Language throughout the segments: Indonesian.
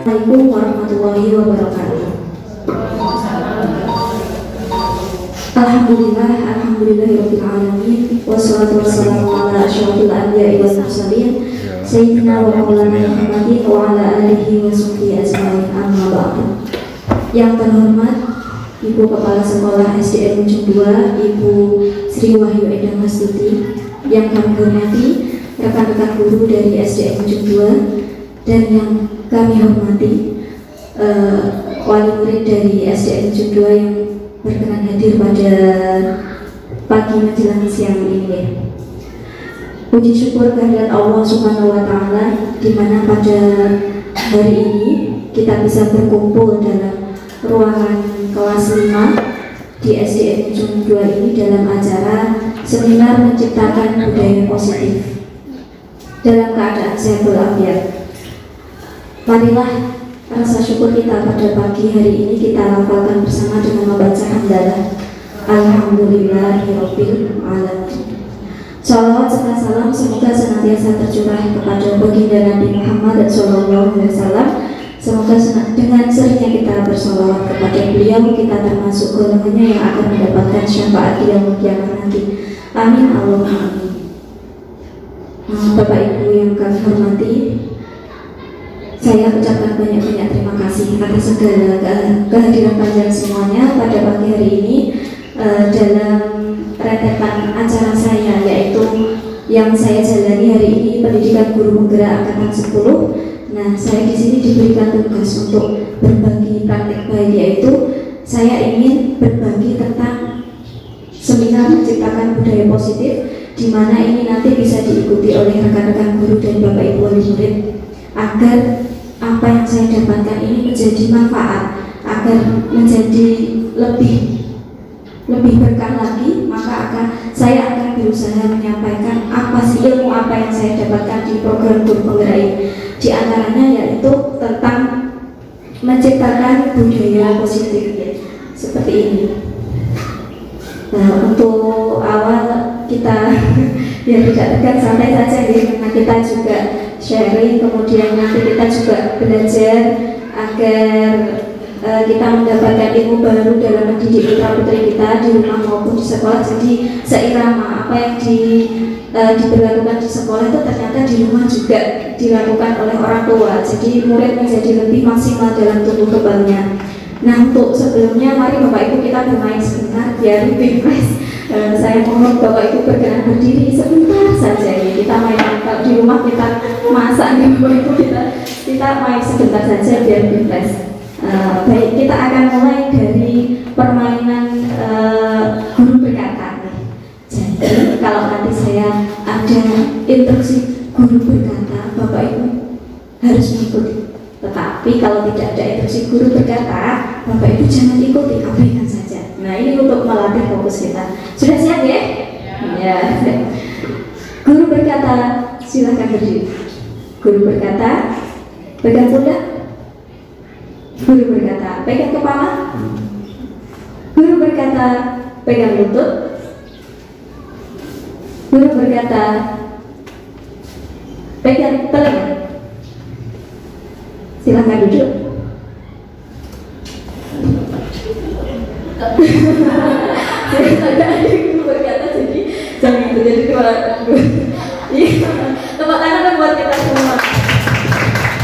Assalamualaikum warahmatullahi wabarakatuh. Alhamdulillahirabbil alamin wassalatu wassalamu ala asyrofil anbiya'i wal mursalin sayyidina wa maulana Muhammadin wa ala alihi wa sahbihi ajmain, amma ba'du. Yang terhormat Ibu Kepala Sekolah SDN Ujung 2, Ibu Sri Wahyu Endang Astuti, yang kami hormati rekan-rekan guru dari SDN Ujung 2, dan yang kami hormati wali murid dari SDN Ujung 2 yang berkenan hadir pada pagi menjelang siang ini. Puji syukur kehadirat Allah Subhanahu wa Ta'ala, di mana pada hari ini kita bisa berkumpul dalam ruangan kelas 5 di SDN Ujung 2 ini dalam acara seminar menciptakan budaya positif dalam keadaan sehat walafiat. Marilah rasa syukur kita pada pagi hari ini kita lafalkan bersama dengan membaca hamdalah Alhamdulillahirabbil alamin. Shalawat serta salam semoga senantiasa tercurah kepada baginda Nabi Muhammad sallallahu alaihi wasallam. Semoga dengan seringnya kita bersolawat kepada beliau, kita termasuk golongannya yang akan mendapatkan syafaat di yaumul qiyamah nanti. Amin Allahumma amin. Bapak Ibu yang kami hormati, saya ucapkan banyak-banyak terima kasih atas segala kehadiran kalian semuanya pada pagi hari ini dalam rentetan acara saya, yaitu yang saya jalani hari ini, pendidikan guru penggerak angkatan 10. Nah, saya di sini diberikan tugas untuk berbagi praktek baik, yaitu saya ingin berbagi tentang seminar menciptakan budaya positif, di mana ini nanti bisa diikuti oleh rekan-rekan guru dan Bapak Ibu wali murid, agar apa yang saya dapatkan ini menjadi manfaat, agar menjadi lebih berkah lagi. Maka saya akan berusaha menyampaikan apa sih ilmu apa yang saya dapatkan di program guru penggerak ini. Di antaranya yaitu tentang menciptakan budaya positif, ya, seperti ini. Nah, untuk awal kita ya tidak tegang, santai saja ya, karena kita juga sharing, kemudian nanti kita juga belajar agar kita mendapatkan ilmu baru dalam mendidik putra putri kita di rumah maupun di sekolah. Jadi seirama apa yang diberlakukan di sekolah itu ternyata di rumah juga dilakukan oleh orang tua. Jadi murid menjadi lebih maksimal dalam tumbuh kembangnya. Nah, untuk sebelumnya mari Bapak Ibu kita bermain sebentar biar lebih fresh. Saya mohon Bapak Ibu berkenan berdiri sebentar saja ya. Kita main, kalau di rumah kita masak nih Bapak Ibu, kita main sebentar saja biar lebih fresh. Baik, kita akan mulai dari permainan guru berkata. Jadi kalau nanti saya ada instruksi guru berkata, Bapak Ibu harus mengikuti. Tetapi kalau tidak ada instruksi guru berkata, Bapak Ibu jangan ikuti, abaikan saja. Nah, ini untuk melatih fokus kita. Sudah siap ya? Ya. Guru berkata, silakan berdiri. Guru berkata, pegang pundak. Guru berkata, pegang kepala. Guru berkata, pegang lutut. Guru berkata, pegang telinga. Silakan duduk. Ada guru berkata, jadi jangan terjadi kepala. Tepuk tangan buat kita semua.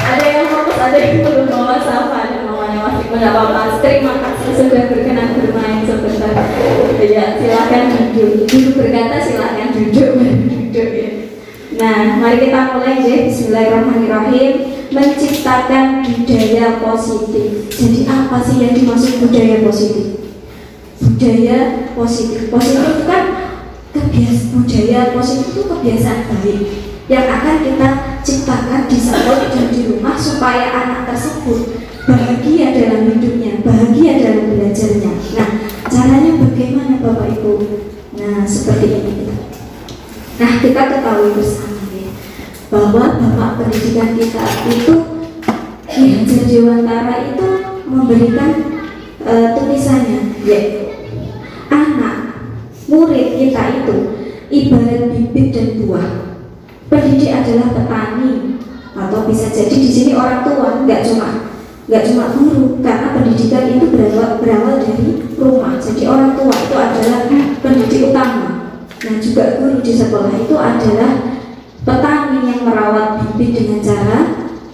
Ada yang fokus, ada yang belum bawa sama, ada mamanya masih nggak apa-apa. Terima kasih sudah berkenan bermain sebentar. Ya, silakan duduk. Guru berkata silakan duduk. Ya. Nah, mari kita mulai ya. Bismillahirrahmanirrahim. Menciptakan budaya positif. Jadi apa sih yang dimaksud budaya positif? Budaya positif. Positif itu kan budaya positif itu kebiasaan baik yang akan kita ciptakan di sekolah dan di rumah supaya anak tersebut bahagia dalam hidupnya, bahagia dalam belajarnya. Nah, caranya bagaimana Bapak Ibu? Nah, seperti ini. Nah, kita ketahui bersama ya, bahwa Bapak pendidikan kita itu Ki Hajar Dewantara itu memberikan tulisannya, yaitu anak murid kita itu ibarat bibit dan buah. Pendidik adalah petani, atau bisa jadi di sini orang tua, nggak cuma nggak cuma guru, karena pendidikan itu berawal dari rumah. Jadi orang tua itu adalah pendidik utama. Nah juga guru di sekolah itu adalah petani yang merawat bibit dengan cara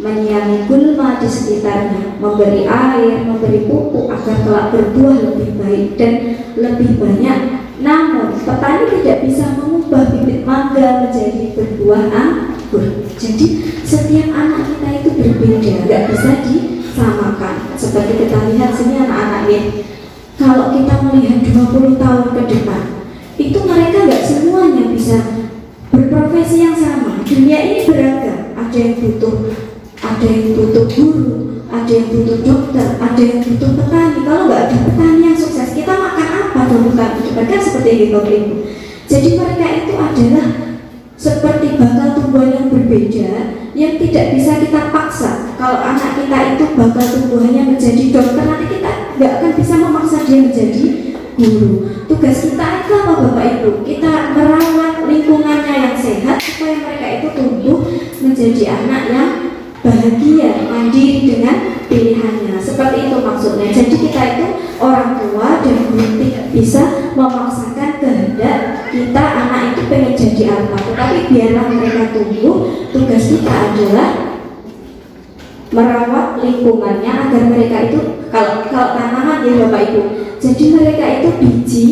menyiangi gulma di sekitarnya, memberi air, memberi pupuk agar kelak berbuah lebih baik dan lebih banyak. Namun petani tidak bisa mengubah bibit mangga menjadi berbuah anggur. Jadi setiap anak kita itu berbeda, nggak bisa disamakan. Seperti kita lihat sini anak-anaknya, kalau kita melihat 20 tahun ke depan, itu mereka nggak semuanya bisa berprofesi yang sama. Dunia ini beragam, ada yang butuh guru, ada yang butuh dokter, ada yang butuh petani. Kalau nggak ada petani yang sukses, kita makan apa dong? Bukan kan seperti itu. Jadi mereka itu adalah seperti bakal tumbuhan yang berbeda yang tidak bisa kita paksa. Kalau anak kita itu bakal tumbuhannya menjadi dokter, nanti kita nggak akan bisa memaksa dia menjadi guru. Tugas kita itu apa Bapak Ibu? Kita merawat lingkungannya yang sehat supaya mereka itu tumbuh menjadi anak yang bahagia, mandiri dengan pilihannya. Seperti itu maksudnya. Jadi kita itu orang tua dan guru tidak bisa memaksakan kehendak kita anak itu pengen jadi apa. Tetapi biarlah mereka tumbuh. Tugas kita adalah merawat lingkungannya agar mereka itu kalau tanaman ya Bapak Ibu. Jadi mereka itu biji.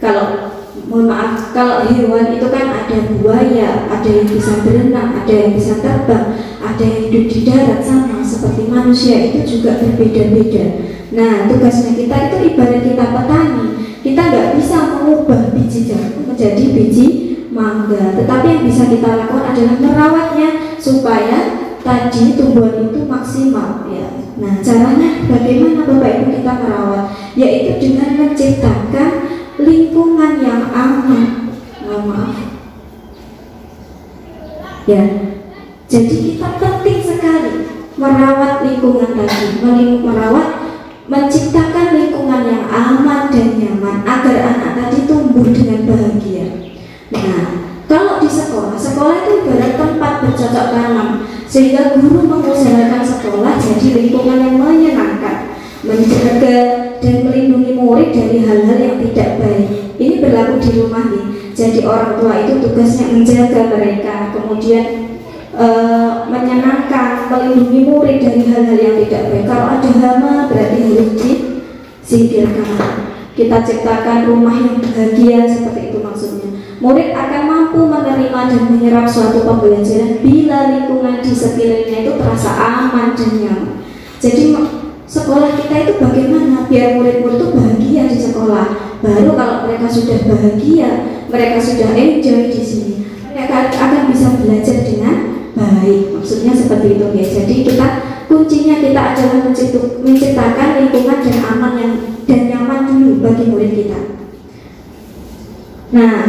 Kalau hewan itu kan ada buaya, ada yang bisa berenang, ada yang bisa terbang, ada yang hidup di darat. Sama seperti manusia itu juga berbeda-beda. Nah tugasnya kita itu ibarat kita petani. Kita nggak bisa mengubah biji jagung menjadi biji mangga, tetapi yang bisa kita lakukan adalah merawatnya supaya tadi tumbuhan itu maksimal ya. Nah caranya bagaimana Bapak Ibu kita merawat, yaitu dengan menciptakan lingkungan yang aman. Maaf ya, jadi kita penting sekali merawat lingkungan tadi, menciptakan lingkungan yang aman dan nyaman agar anak tadi tumbuh dengan bahagia. Nah kalau di sekolah itu ibarat tempat bercocok tanam, sehingga guru mengusahakan sekolah jadi lingkungan yang menyenangkan, menjaga dan melindungi murid dari hal-hal yang tidak baik. Ini berlaku di rumah nih. Jadi orang tua itu tugasnya menjaga mereka, kemudian menyenangkan, melindungi murid dari hal-hal yang tidak baik. Kalau ada hama berarti harus disingkirkan. Kita ciptakan rumah yang bahagia, seperti itu maksudnya. Murid akan mampu menerima dan menyerap suatu pembelajaran bila lingkungan di sekelilingnya itu terasa aman dan nyaman. Jadi sekolah kita itu bagaimana biar murid-murid itu bahagia di sekolah. Baru kalau mereka sudah bahagia, mereka sudah enjoy di sini, mereka akan bisa belajar dengan baik. Maksudnya seperti itu ya. Jadi kuncinya kita adalah menciptakan lingkungan dan aman dan nyaman dulu bagi murid kita. Nah,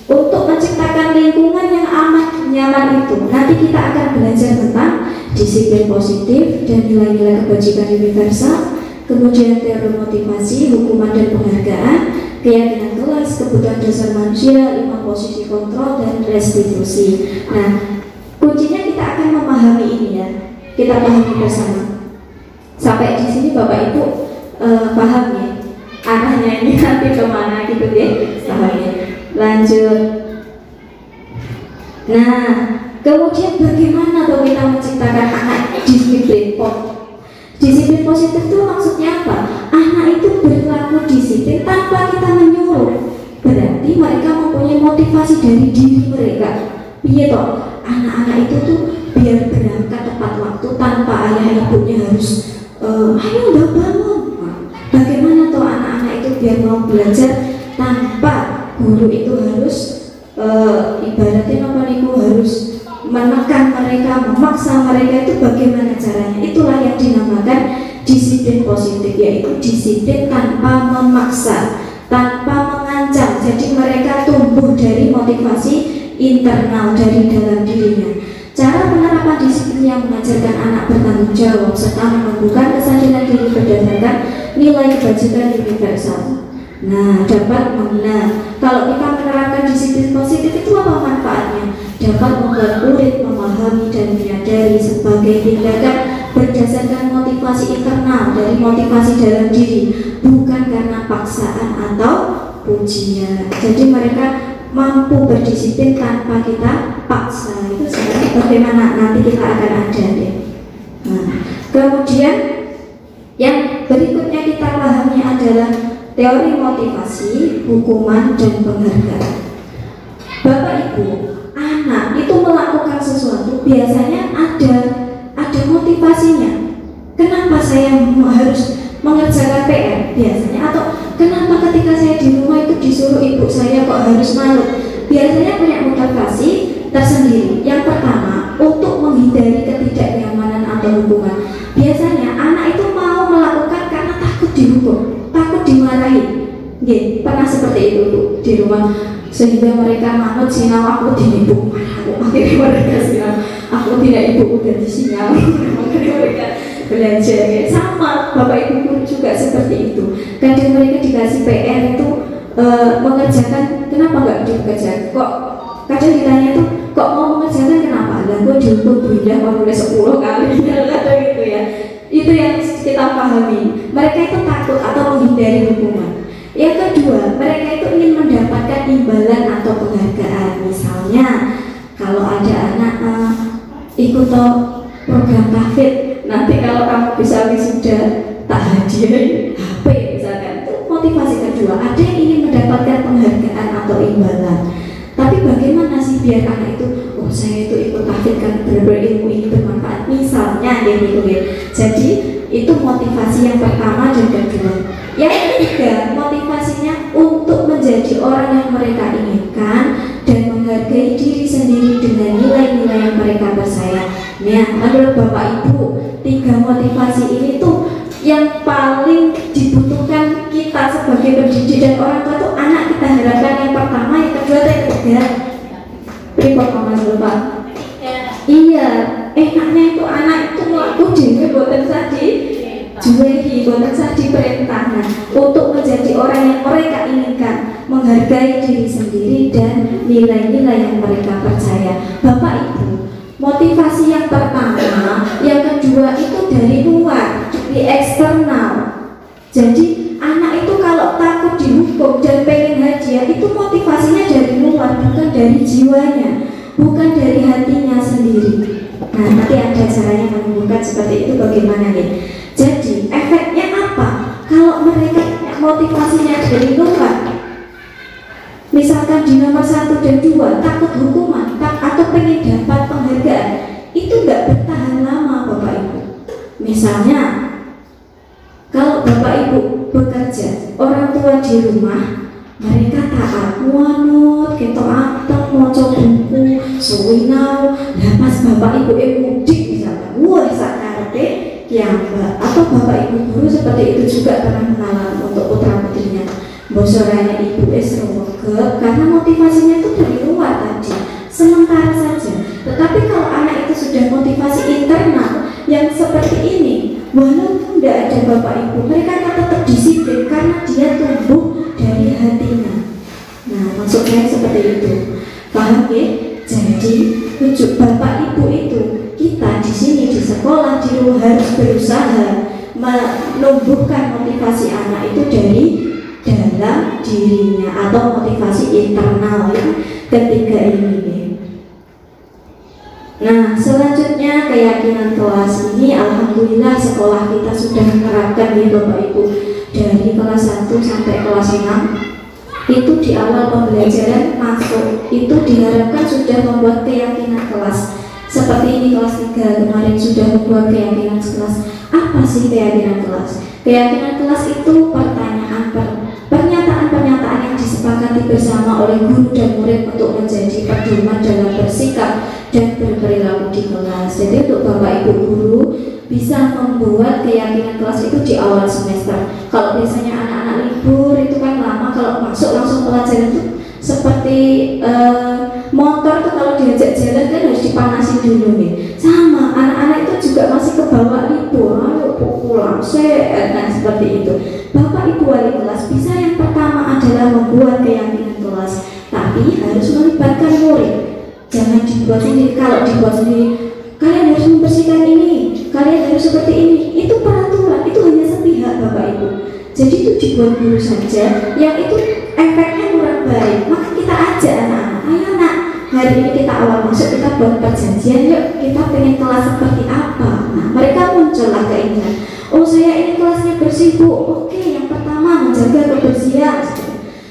untuk menciptakan lingkungan yang aman nyaman itu, nanti kita akan belajar tentang disiplin positif dan nilai-nilai kebajikan universal, kemudian teori motivasi, hukuman dan penghargaan, keyakinan kelas, kebutuhan dasar manusia, 5 posisi kontrol, dan restitusi. Nah, kuncinya kita akan memahami ini ya, kita pahami bersama. Sampai di sini Bapak Ibu paham ya, arahnya ini nanti kemana gitu ya, paham ya. Lanjut. Nah, kemudian bagaimana tuh kita menciptakan anak disiplin? Disiplin positif itu maksudnya apa? Anak itu berlaku disiplin tanpa kita menyuruh. Berarti mereka mempunyai motivasi dari diri mereka. Iya toh, anak-anak itu tuh biar berangkat tepat waktu tanpa ayah ibunya harus ayo udah bangun. Bagaimana tuh anak-anak itu biar mau belajar tanpa guru itu harus ibaratnya apa nih, harus menekan mereka, memaksa mereka. Itu bagaimana caranya? Itulah yang dinamakan disiplin positif, yaitu disiplin tanpa memaksa, tanpa mengancam. Jadi mereka tumbuh dari motivasi internal dari dalam dirinya. Cara penerapan disiplin yang mengajarkan anak bertanggung jawab serta menumbuhkan kesadaran diri berdasarkan nilai kebajikan universal. Nah, dapat kalau kita menerapkan disiplin positif itu apa manfaatnya? Dapat membuat murid memahami dan menyadari sebagai tindakan berdasarkan motivasi dari motivasi dalam diri, bukan karena paksaan atau pujian. Jadi mereka mampu berdisiplin tanpa kita paksa. Itu sebenarnya bagaimana nanti kita akan ada deh. Nah, kemudian yang berikutnya kita pahami adalah teori motivasi, hukuman, dan penghargaan. Bapak Ibu, anak itu melakukan sesuatu biasanya ada motivasinya. Kenapa saya harus mengerjakan PR biasanya, atau kenapa ketika saya di rumah itu disuruh ibu saya kok harus malu? Biasanya punya motivasi tersendiri. Yang pertama, untuk menghindari ketidaknyamanan atau hukuman. Biasanya anak itu mau melakukan karena takut dihukum, takut dimarahi. Nggih, pernah seperti itu Bu, di rumah, sehingga mereka manut sinau aku di ibu marah. Akhirnya mereka sinau aku tidak, ibu udah disinau. Makanya mereka belajar ya. Sama bapak ibu pun juga seperti itu. Kadang mereka dikasih PR itu mengerjakan, kenapa nggak dikerjakan? Kok kadang ditanya tuh, kok mau mengerjakan kenapa? Lah gue dihukum bunda kalau udah 10 kali kadang gitu ya. Itu yang kita pahami. Mereka itu takut atau menghindari hukuman. Yang kedua, mereka itu ingin mendapatkan imbalan atau penghargaan. Misalnya kalau ada anak ikut program tahfidz, nanti kalau kamu bisa wisuda tak hadiah HP misalkan. Itu motivasi kedua. Ada yang ingin mendapatkan penghargaan atau imbalan. Tapi bagaimana sih biar anak itu, oh saya itu ikut tahfidz kan benar-benar ilmu ini bermanfaat misalnya gitu ya. Jadi itu motivasi yang pertama dan kedua. Yang ketiga, motivasinya untuk menjadi orang yang mereka inginkan dan menghargai diri sendiri dengan nilai-nilai yang mereka percaya. Nah, menurut Bapak Ibu, 3 motivasi ini tuh yang paling dibutuhkan kita sebagai pendidik dan orang tua tuh anak kita harapkan yang pertama, yang kedua, dan yang ketiga. Report Mas Bapak. Iya, enaknya itu anak itu melakukan diri buatan tadi juwehi, buatan tadi perintahnya untuk menjadi orang yang mereka inginkan, menghargai diri sendiri dan nilai-nilai yang mereka percaya. Bapak Ibu, motivasi yang pertama, yang kedua itu dari luar, di eksternal. Jadi anak itu kalau takut dihukum dan pengen hadiah, itu motivasinya dari luar, bukan dari jiwanya, bukan dari hatinya sendiri. Nah, nanti ada caranya menumbuhkan seperti itu bagaimana nih. Jadi efeknya apa? Kalau mereka motivasinya dari luar, misalkan di nomor 1 dan 2 takut hukuman atau pengen dapat penghargaan, itu nggak bertahan lama Bapak Ibu. Misalnya kalau Bapak Ibu bekerja, orang tua di rumah, mereka taat, wanut, ketok ateng, maca buku, suwinau. Lah pas Bapak Ibu mudik misalkan, wah sakarepe kiambak. Atau Bapak Ibu guru seperti itu juga pernah mengalami untuk putra putrinya. Bosoranya ibu serwege karena motivasinya itu dari luar tadi, sementara saja. Tetapi kalau anak itu sudah motivasi internal yang seperti ini, walaupun tidak ada Bapak Ibu, mereka akan tetap disiplin karena dia tumbuh dari hatinya. Nah, maksud saya seperti itu. Paham ya? Jadi tujuh Bapak Ibu itu, kita di sini di sekolah di rumah harus berusaha menumbuhkan motivasi anak itu dari dalam dirinya atau motivasi internal yang ketiga ini. Nah, selanjutnya keyakinan kelas ini, alhamdulillah sekolah kita sudah menerapkan ya Bapak Ibu, dari kelas 1 sampai kelas 6 itu di awal pembelajaran masuk itu diharapkan sudah membuat keyakinan kelas. Seperti ini kelas 3 kemarin sudah membuat keyakinan kelas. Apa sih keyakinan kelas? Keyakinan kelas itu pernyataan-pernyataan yang disepakati bersama oleh guru dan murid untuk menjadi pedoman dalam bersikap dan berperilaku di kelas. Jadi untuk Bapak Ibu guru bisa membuat keyakinan kelas itu di awal semester. Kalau biasanya anak-anak libur itu kan lama, kalau masuk langsung pelajaran itu seperti motor tuh kalau diajak jalan kan harus dipanasin dulu nih. Sama anak-anak itu juga masih ke bawah libur, ayo pulang nah seperti itu. Bapak Ibu wali kelas bisa yang pertama adalah membuat keyakinan kelas, tapi harus melibatkan murid. Jangan dibuat sendiri. Kalau dibuat sendiri, kalian harus membersihkan ini, kalian harus seperti ini. Itu peraturan, itu hanya sepihak. Jadi itu dibuat guru saja yang itu efeknya kurang baik. Maka kita ajak anak-anak, ayo nak, hari ini kita awal masuk, kita buat perjanjian, yuk kita pengen kelas seperti apa. Nah, mereka muncullah keinginan, oh saya ini kelasnya bersih bu, oke, yang pertama menjaga kebersihan.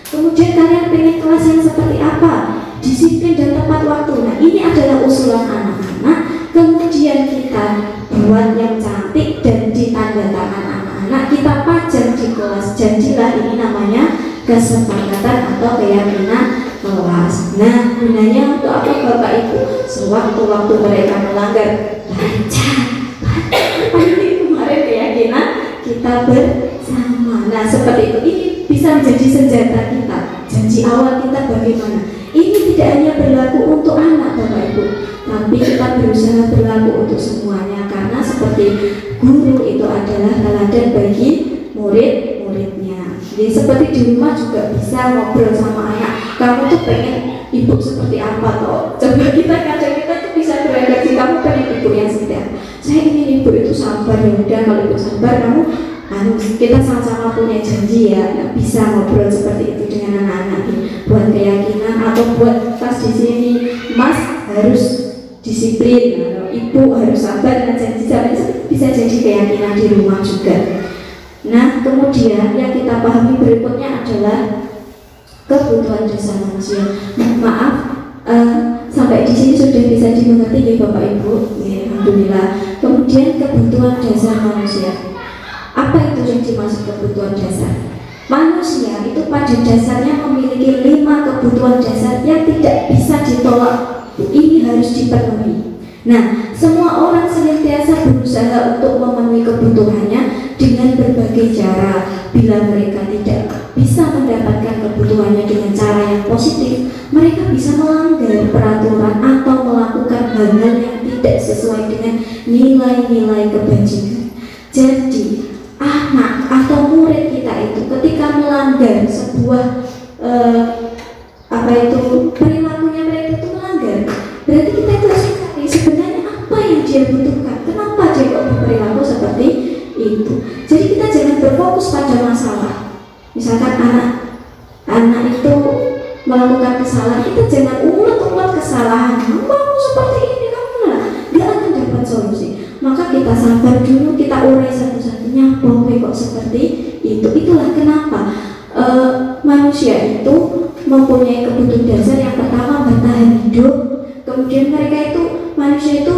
Kemudian kalian pengen kelas yang seperti apa? Disiplin dan tepat waktu. Nah, ini adalah usulan anak-anak. Kemudian kita buat yang cantik dan ditanda tangan anak-anak, kita pajang di kelas. Janjilah, ini namanya kesepakatan atau keyakinan kelas. Nah, gunanya untuk apa Bapak Ibu? Sewaktu-waktu mereka melanggar, lancar. Ini kemarin keyakinan kita bersama. Nah, seperti itu. Ini bisa menjadi senjata kita. Janji awal kita bagaimana? Ini tidak hanya berlaku untuk anak Bapak Ibu, tapi kita berusaha berlaku untuk semuanya. Karena seperti guru itu adalah teladan bagi murid-muridnya. Jadi seperti di rumah juga bisa ngobrol sama anak. Kamu tuh pengen ibu seperti apa toh? Coba kita kadang kita tuh bisa bereaksi, kamu pengen ibu yang seperti apa? Saya ingin ibu itu sabar, ya udah kalau ibu sabar kamu kita sama-sama punya janji ya. Nggak bisa ngobrol seperti itu dengan anak-anak. Buat keyakinan atau buat tas di sini, Mas harus disiplin, ibu harus sabar dan janji bisa jadi keyakinan di rumah juga. Nah, kemudian yang kita pahami berikutnya adalah kebutuhan dasar manusia. Maaf, sampai di sini sudah bisa dimengerti ya Bapak Ibu. Ya, alhamdulillah. Kemudian kebutuhan dasar manusia. Apa itu yang dimaksud kebutuhan dasar? Manusia itu pada dasarnya memiliki 5 kebutuhan dasar yang tidak bisa ditolak. Ini harus dipenuhi. Nah, semua orang senantiasa berusaha untuk memenuhi kebutuhannya dengan berbagai cara. Bila mereka tidak bisa mendapatkan kebutuhannya dengan cara yang positif, mereka bisa melanggar peraturan atau melakukan hal-hal yang tidak sesuai dengan nilai-nilai kebajikan. Jadi, anak atau murid kita itu ketika melanggar sebuah perilakunya mereka itu melanggar, berarti kita itu harus cari sebenarnya apa yang dia butuhkan, kenapa dia kok berperilaku seperti itu. Jadi kita jangan berfokus pada masalah. Misalkan anak itu melakukan kesalahan, kita jangan ulang kesalahan. Kamu seperti ini, kamu lah, nggak akan dapat solusi. Maka kita sabar dulu, kita urai satu-satunya, kok seperti itu. Itulah kenapa manusia itu mempunyai kebutuhan dasar. Yang pertama bertahan hidup, kemudian manusia itu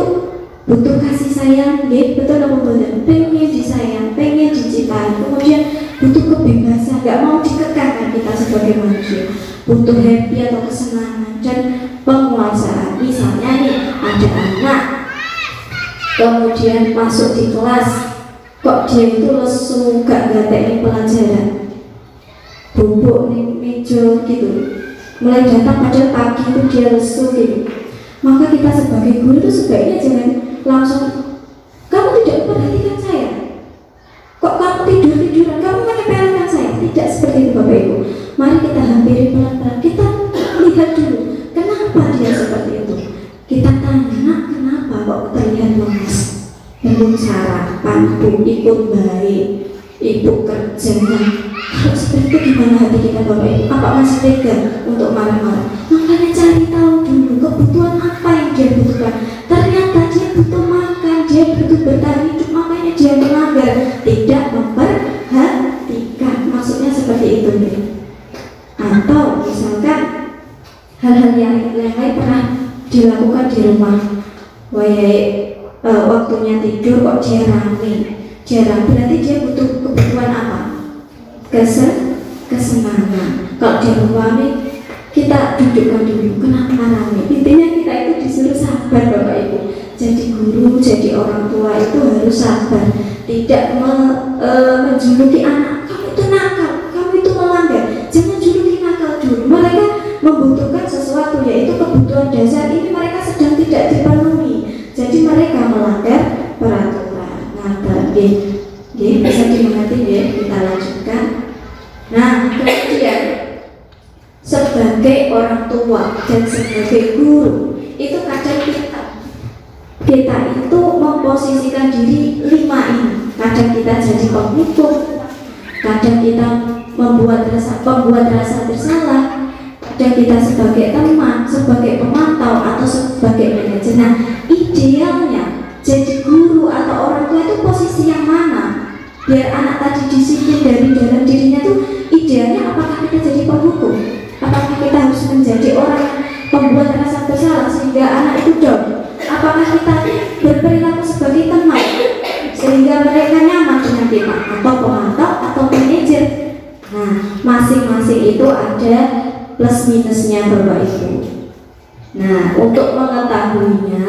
butuh kasih sayang, betul apa betul? Pengen disayang, pengen dicintai, kemudian butuh kebebasan, nggak mau dikekang kita sebagai manusia, butuh happy atau kesenangan dan penguasaan. Misalnya nih, ada anak kemudian masuk di kelas, kok dia itu lesu, gak gatek pelajaran, bubuk nih meja gitu, mulai datang pada pagi itu dia lesu gitu. Maka kita sebagai guru itu sebaiknya jangan langsung, kamu tidak memperhatikan saya, kok kamu tidur-tiduran, kamu menyepelekan saya. Tidak seperti itu Bapak Ibu. Mari kita hampiri pelan-pelan, kita lihat dulu kenapa dia seperti itu. Kita tanya, nak, kenapa kok terlihat lemas, belum sarapan, bu ikut baik, ibu kerja. Kalau seperti itu gimana hati kita Bapak Ibu? Apa masih tega untuk marah-marah? Makanya cari tahu dulu kebutuhan apa yang dia butuhkan. Ternyata dia butuh makan, dia butuh bertahan hidup, makanya dia melanggar, tidak memperhatikan. Maksudnya seperti itu nih. Atau misalkan hal-hal yang lain pernah dilakukan di rumah, waktunya tidur kok jarang, berarti dia butuh kebutuhan apa? Kesenangan. Kalau di rumah nih, kita dudukkan dulu, kenapa rame? Intinya kita itu disuruh sabar Bapak Ibu. Jadi guru, jadi orang tua itu harus sabar, tidak menjuluki anak, kamu itu nakal, kamu itu melanggar. Jangan juluki nakal dulu. Mereka membutuhkan sesuatu, yaitu kebutuhan dasar ini mereka sedang tidak dipenuhi. Jadi mereka melanggar peraturan. Bisa dimengerti ya, kita lanjutkan. Nah, kemudian sebagai orang tua dan sebagai guru itu kadang kita itu memposisikan diri 5 ini. Kadang kita jadi pemikul, Kadang kita membuat rasa bersalah, kadang kita sebagai teman, sebagai pemantau, atau sebagai manajer. Nah, idealnya jadi guru atau orang tua itu posisi yang mana? Biar anak tadi disiplin dari dalam dirinya tuh idealnya. Apakah kita jadi penghukum? Apakah kita harus menjadi orang yang membuat rasa bersalah sehingga anak itu down? Apakah kita berperilaku sebagai teman sehingga mereka nyaman dengan kita, atau pemantau atau manajer? Nah, masing-masing itu ada plus minusnya Bapak Ibu. Nah, untuk mengetahuinya,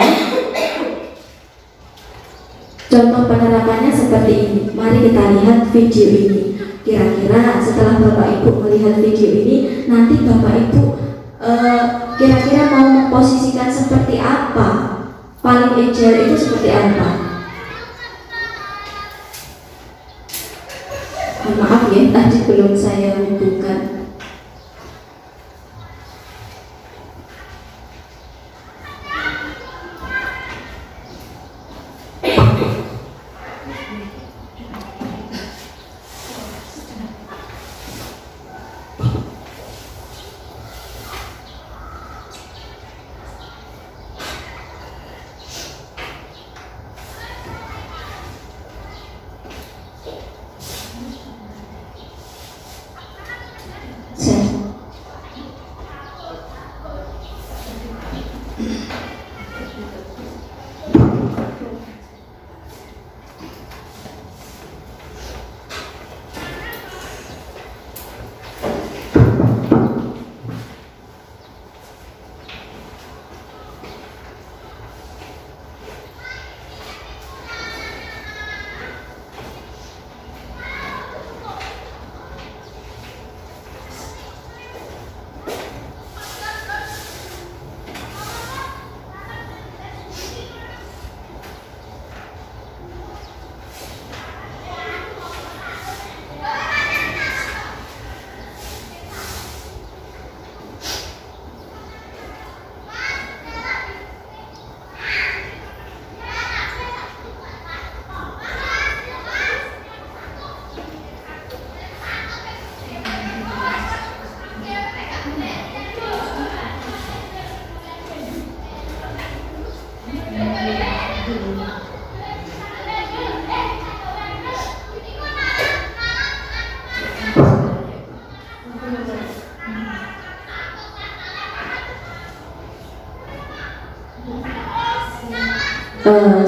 contoh penerapannya seperti ini. Mari kita lihat video ini. Kira-kira setelah Bapak Ibu melihat video ini, nanti Bapak Ibu kira-kira mau memposisikan seperti apa? Paling ideal itu seperti apa? Maaf ya, tadi belum saya hubungkan.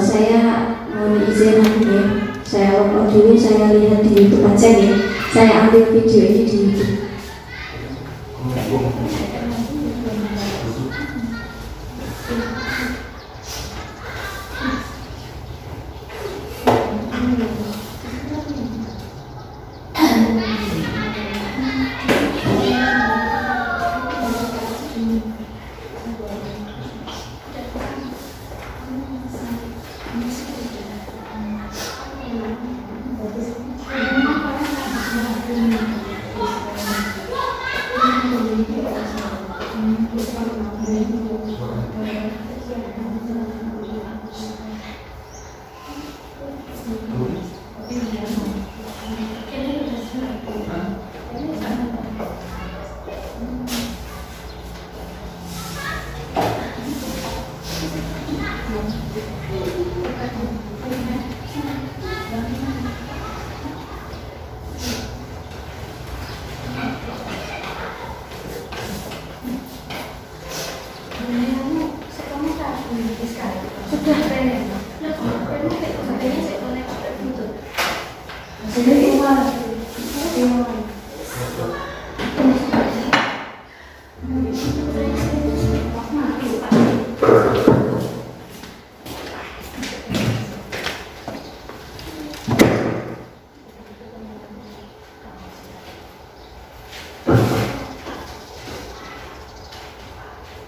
Saya mohon izin nanti ya, saya upload dulu, saya lihat di YouTube aja ya. Saya ambil video ini di YouTube.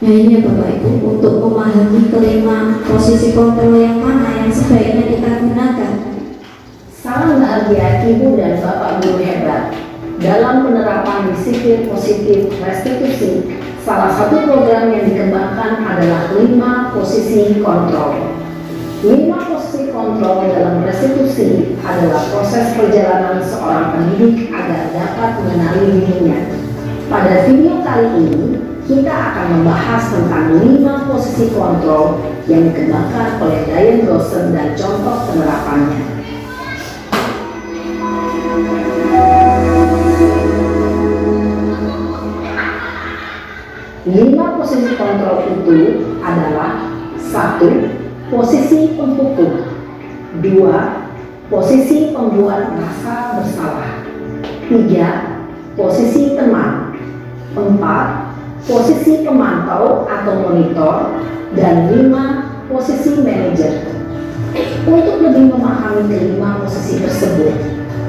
Nah ini ya Bapak Ibu, untuk memahami kelima posisi kontrol yang mana yang sebaiknya kita gunakan. Salam bahagia Ibu dan Bapak Guru hebat. Dalam penerapan disiplin positif restitusi, salah satu program yang dikembangkan adalah 5 posisi kontrol. 5 posisi kontrol dalam restitusi adalah proses perjalanan seorang pendidik agar dapat mengenali dirinya. Pada video kali ini, kita akan membahas tentang 5 posisi kontrol yang dikembangkan oleh Diane Dawson dan contoh penerapannya. 5 posisi kontrol itu adalah: 1. Posisi penghukum. 2. Posisi pembuat merasa bersalah. 3. Posisi teman. 4. Posisi pemantau atau monitor. Dan 5. Posisi manajer. Untuk lebih memahami kelima posisi tersebut,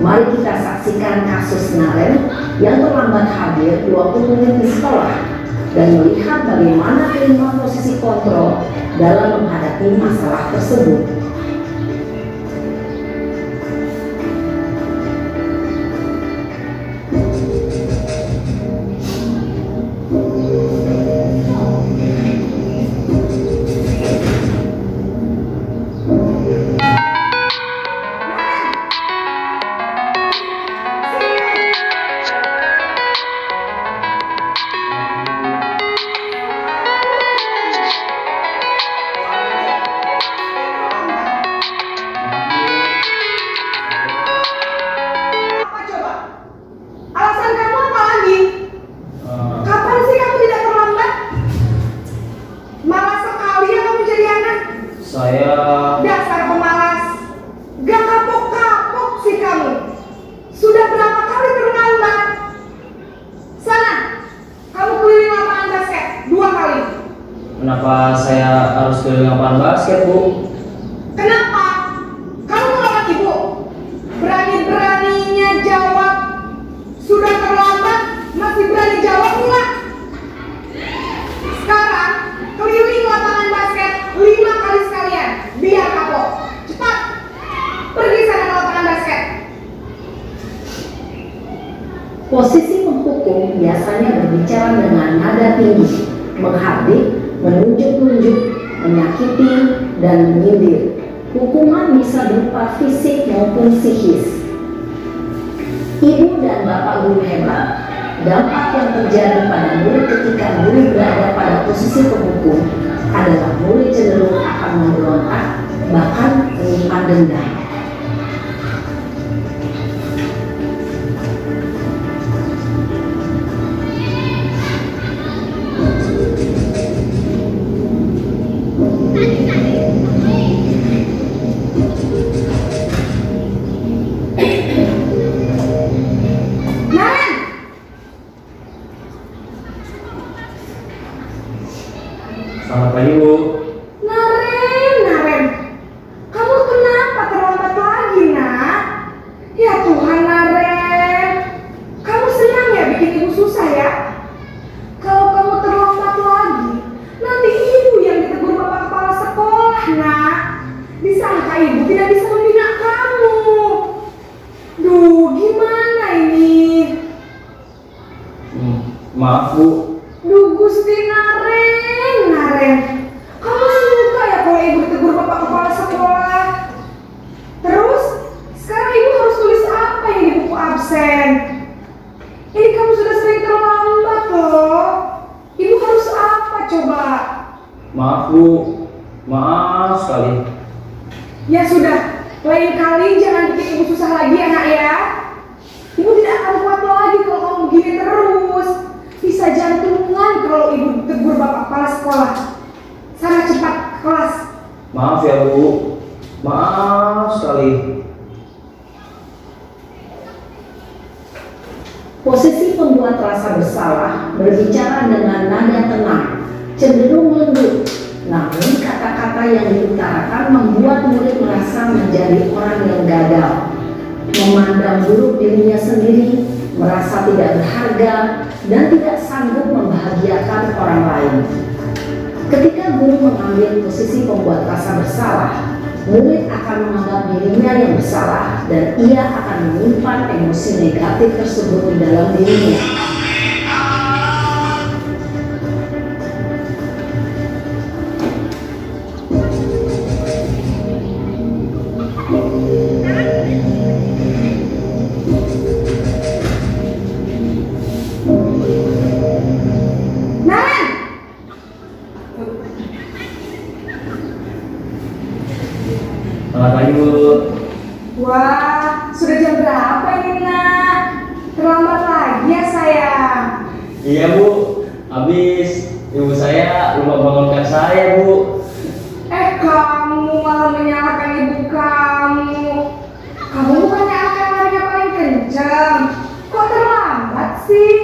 mari kita saksikan kasus Naren yang terlambat hadir 20 menit di sekolah dan melihat bagaimana kelima posisi kontrol dalam menghadapi masalah tersebut. Dasar pemalas, gak kapok-kapok sih kamu. Sudah berapa kali terlambat? Sana, kamu keliling lapangan basket 2 kali. Kenapa saya harus keliling lapangan basket, Bu? Kenapa? Kamu melawan ibu. Berani-beraninya jawab. Sudah terlambat, masih berani jawab pula. Sekarang, keliling lapangan basket 5 kali sekalian. Biar kapok. Cepat. Pergi sana ke lapangan basket. Posisi penghukum biasanya berbicara dengan nada tinggi, menghardik, menunjuk-nunjuk, menyakiti, dan menyindir. Hukuman bisa berupa fisik maupun psikis. Ibu dan bapak guru hebat, dampak yang terjadi pada murid ketika murid berada pada posisi penghukum adalah murid cenderung akan memberontak, bahkan menyimpan dendam. Selamat pagi, Bu. Naren, kamu kenapa terlambat lagi, nak? Ya Tuhan, Naren, kamu senang ya bikin ibu susah ya? Kalau kamu terlambat lagi, nanti ibu yang ditegur bapak kepala sekolah, nak. Disangka ibu tidak bisa membina kamu. Duh, gimana ini? Maaf, Bu. Duh, Gusti Naren, kamu suka ya kalau ibu tegur bapak kepala sekolah? Terus, sekarang ibu harus tulis apa yang di buku absen? Ini kamu sudah sering terlambat loh. Ibu harus apa coba? Maaf, Bu. Maaf sekali. Ya sudah, lain kali jangan bikin ibu susah lagi ya, nak ya. Ibu tidak akan kuat lagi kalau kamu begini terus. Bisa jantungan kalau ibu tegur bapak kepala sekolah. Sana cepat ke kelas. Maaf ya, Bu. Maaf sekali. Posisi pembuat rasa bersalah berbicara dengan nada tenang, cenderung lembut. Namun kata-kata yang diutarakan membuat murid merasa menjadi orang yang gagal, memandang buruk dirinya sendiri, merasa tidak berharga, dan tidak sanggup membahagiakan orang lain. Ketika guru mengambil posisi pembuat rasa bersalah, murid akan menganggap dirinya yang bersalah dan ia akan menyimpan emosi negatif tersebut di dalam dirinya. Selamat pagi Bu. Wah, sudah jam berapa ini nak? Terlambat lagi ya sayang. Iya Bu, habis ibu saya lupa bangunkan saya Bu. Kamu malah menyalahkan ibu kamu. Kamu bukannya anak yang larinya paling kencang. Kok terlambat sih?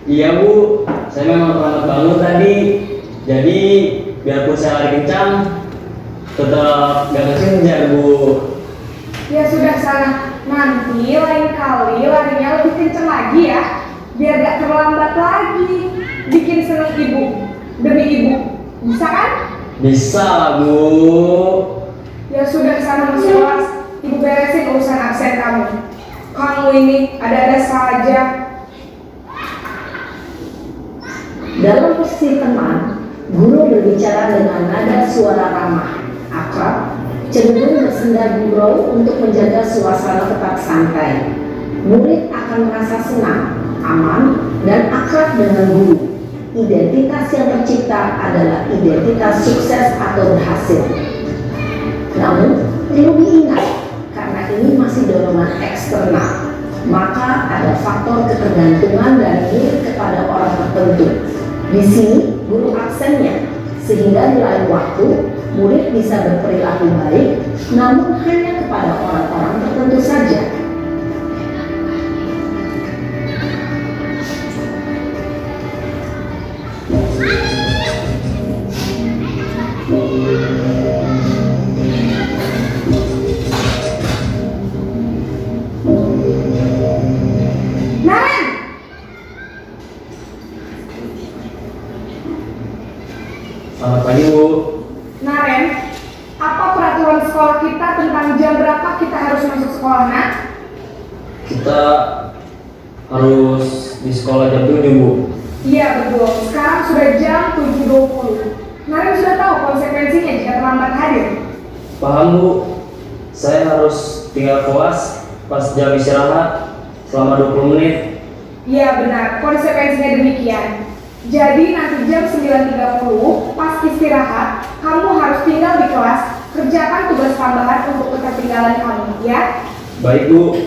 Iya Bu, saya memang terlambat bangun tadi. Jadi biarpun saya lari kencang, tetap gak kesenjar Bu. Ya sudah sana, nanti lain kali larinya lebih kencang lagi ya. Biar gak terlambat lagi. Bikin seneng ibu, demi ibu. Bisa kan? Bisa lah Bu. Ya sudah sana masuk kelas. Ibu beresin urusan absen kamu. Kamu ini ada-ada saja. Dalam posisi teman, guru berbicara dengan nada suara ramah, akrab, cenderung bersenda gurau untuk menjaga suasana tetap santai. Murid akan merasa senang, aman, dan akrab dengan guru. Identitas yang tercipta adalah identitas sukses atau berhasil. Namun, perlu diingat, karena ini masih dorongan eksternal, maka ada faktor ketergantungan dan murid kepada orang tertentu. Di sini, guru absennya, sehingga di lain waktu, murid bisa berperilaku baik, namun hanya kepada orang-orang tertentu saja. Naren! Selamat pagi Bu. Naren, apa peraturan sekolah kita tentang jam berapa kita harus masuk sekolah, nak? Kita harus di sekolah jam 7 Bu. Iya betul, sekarang sudah jam 7.20. Naren sudah tahu konsekuensinya jika terlambat hadir. Paham Bu. Saya harus tinggal kelas pas jam istirahat selama 20 menit. Iya benar, konsekuensinya demikian. Jadi nanti jam 9.30 pas istirahat, kamu harus tinggal di kelas, kerjakan tugas tambahan untuk ketertinggalan kamu, ya? Baik Bu.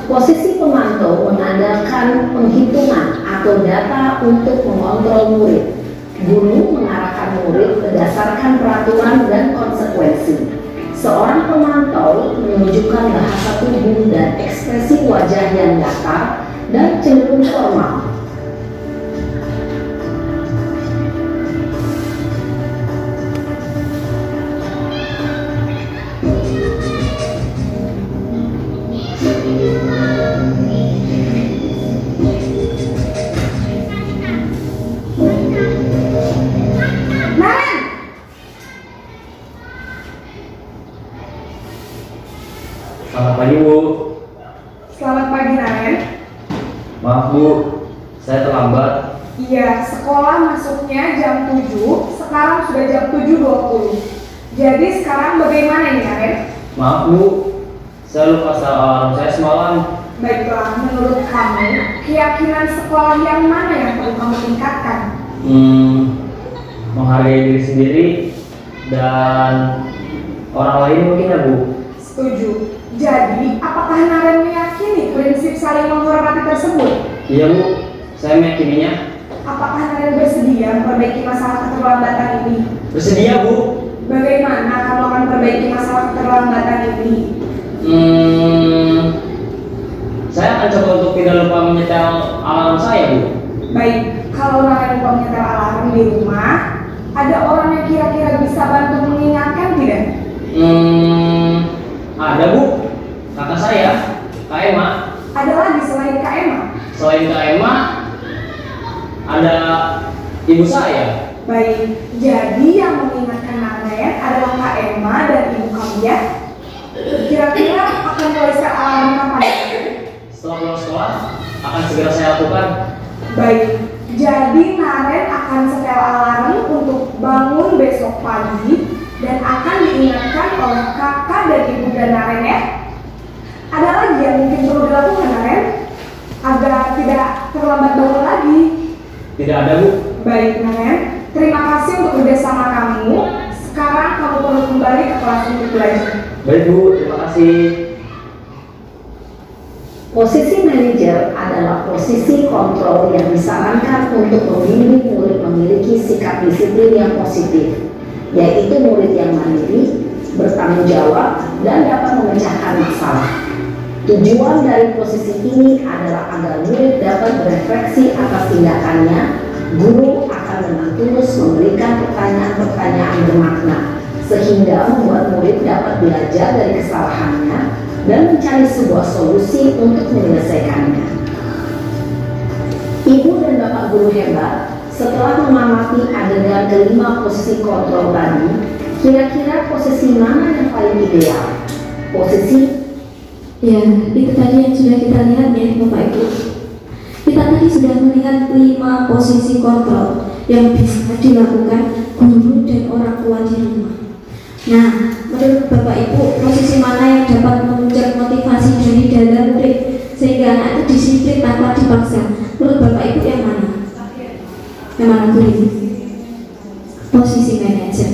Posisi pemantau mengandalkan penghitungan atau data untuk mengontrol murid. Guru mengarahkan murid berdasarkan peraturan dan konsekuensi. Seorang pemantau menunjukkan bahasa tubuh dan ekspresi wajah yang datar dan cenderung formal. Naren! Selamat pagi Bu. Selamat pagi Naren. Maaf Bu, saya terlambat. Iya, sekolah masuknya jam 7, sekarang sudah jam 7.20. Jadi sekarang bagaimana ini Naren? Maaf Bu, saya lupa setel alarm saya semalam. Baiklah, menurut kamu, keyakinan sekolah yang mana yang perlu kamu tingkatkan? Menghargai diri sendiri dan orang lain mungkin ya Bu. Setuju. Jadi, apakah Naren meyakini prinsip saling menghormati tersebut? Iya Bu, saya meyakininya. Apakah Naren bersedia memperbaiki masalah keterlambatan ini? Bersedia Bu. Bagaimana kamu akan memperbaiki masalah keterlambatan ini? Saya akan coba untuk tidak lupa menyetel alarm saya Bu. Baik, kalau Naren lupa menyetel alarm di rumah, ada orang yang kira-kira bisa bantu mengingatkan tidak? Ada Bu, kakak saya, Kak Emma. Ada lagi selain Kak Emma? Selain Kak Emma, ada ibu saya. Baik, jadi yang mengingatkan Naren adalah Kak Emma dan ibu kamu ya? Kira-kira akan mulai set alarm kapan? Setelah pulang sekolah, akan segera saya lakukan. Baik, jadi Naren akan setel alarm untuk bangun besok pagi dan akan diingatkan oleh kakak dan ibu dan Naren ya. Ada lagi yang mungkin perlu dilakukan Naren agar tidak terlambat bangun lagi? Tidak ada Bu. Baik Naren, terima kasih untuk kerjasama kamu kelas untuk belajar. Baik Bu, terima kasih. Posisi manajer adalah posisi kontrol yang disarankan untuk membimbing murid memiliki sikap disiplin yang positif, yaitu murid yang mandiri, bertanggung jawab, dan dapat memecahkan masalah. Tujuan dari posisi ini adalah agar murid dapat berefleksi atas tindakannya. Guru akan dengan tulus memberikan pertanyaan-pertanyaan bermakna, sehingga membuat murid dapat belajar dari kesalahannya dan mencari sebuah solusi untuk menyelesaikannya. Ibu dan Bapak guru hebat, setelah mengamati adegan kelima posisi kontrol tadi, kira-kira posisi mana yang paling ideal? Posisi Ya, itu tadi yang sudah kita lihat ya Bapak Ibu. Kita tadi sudah melihat 5 posisi kontrol yang bisa dilakukan guru dan orang tua di rumah. Nah, menurut Bapak Ibu, posisi mana yang dapat menunjang motivasi dari dalam murid sehingga anak itu disiplin tanpa dipaksa? Menurut Bapak Ibu yang mana? Yang mana guru? Posisi manajer.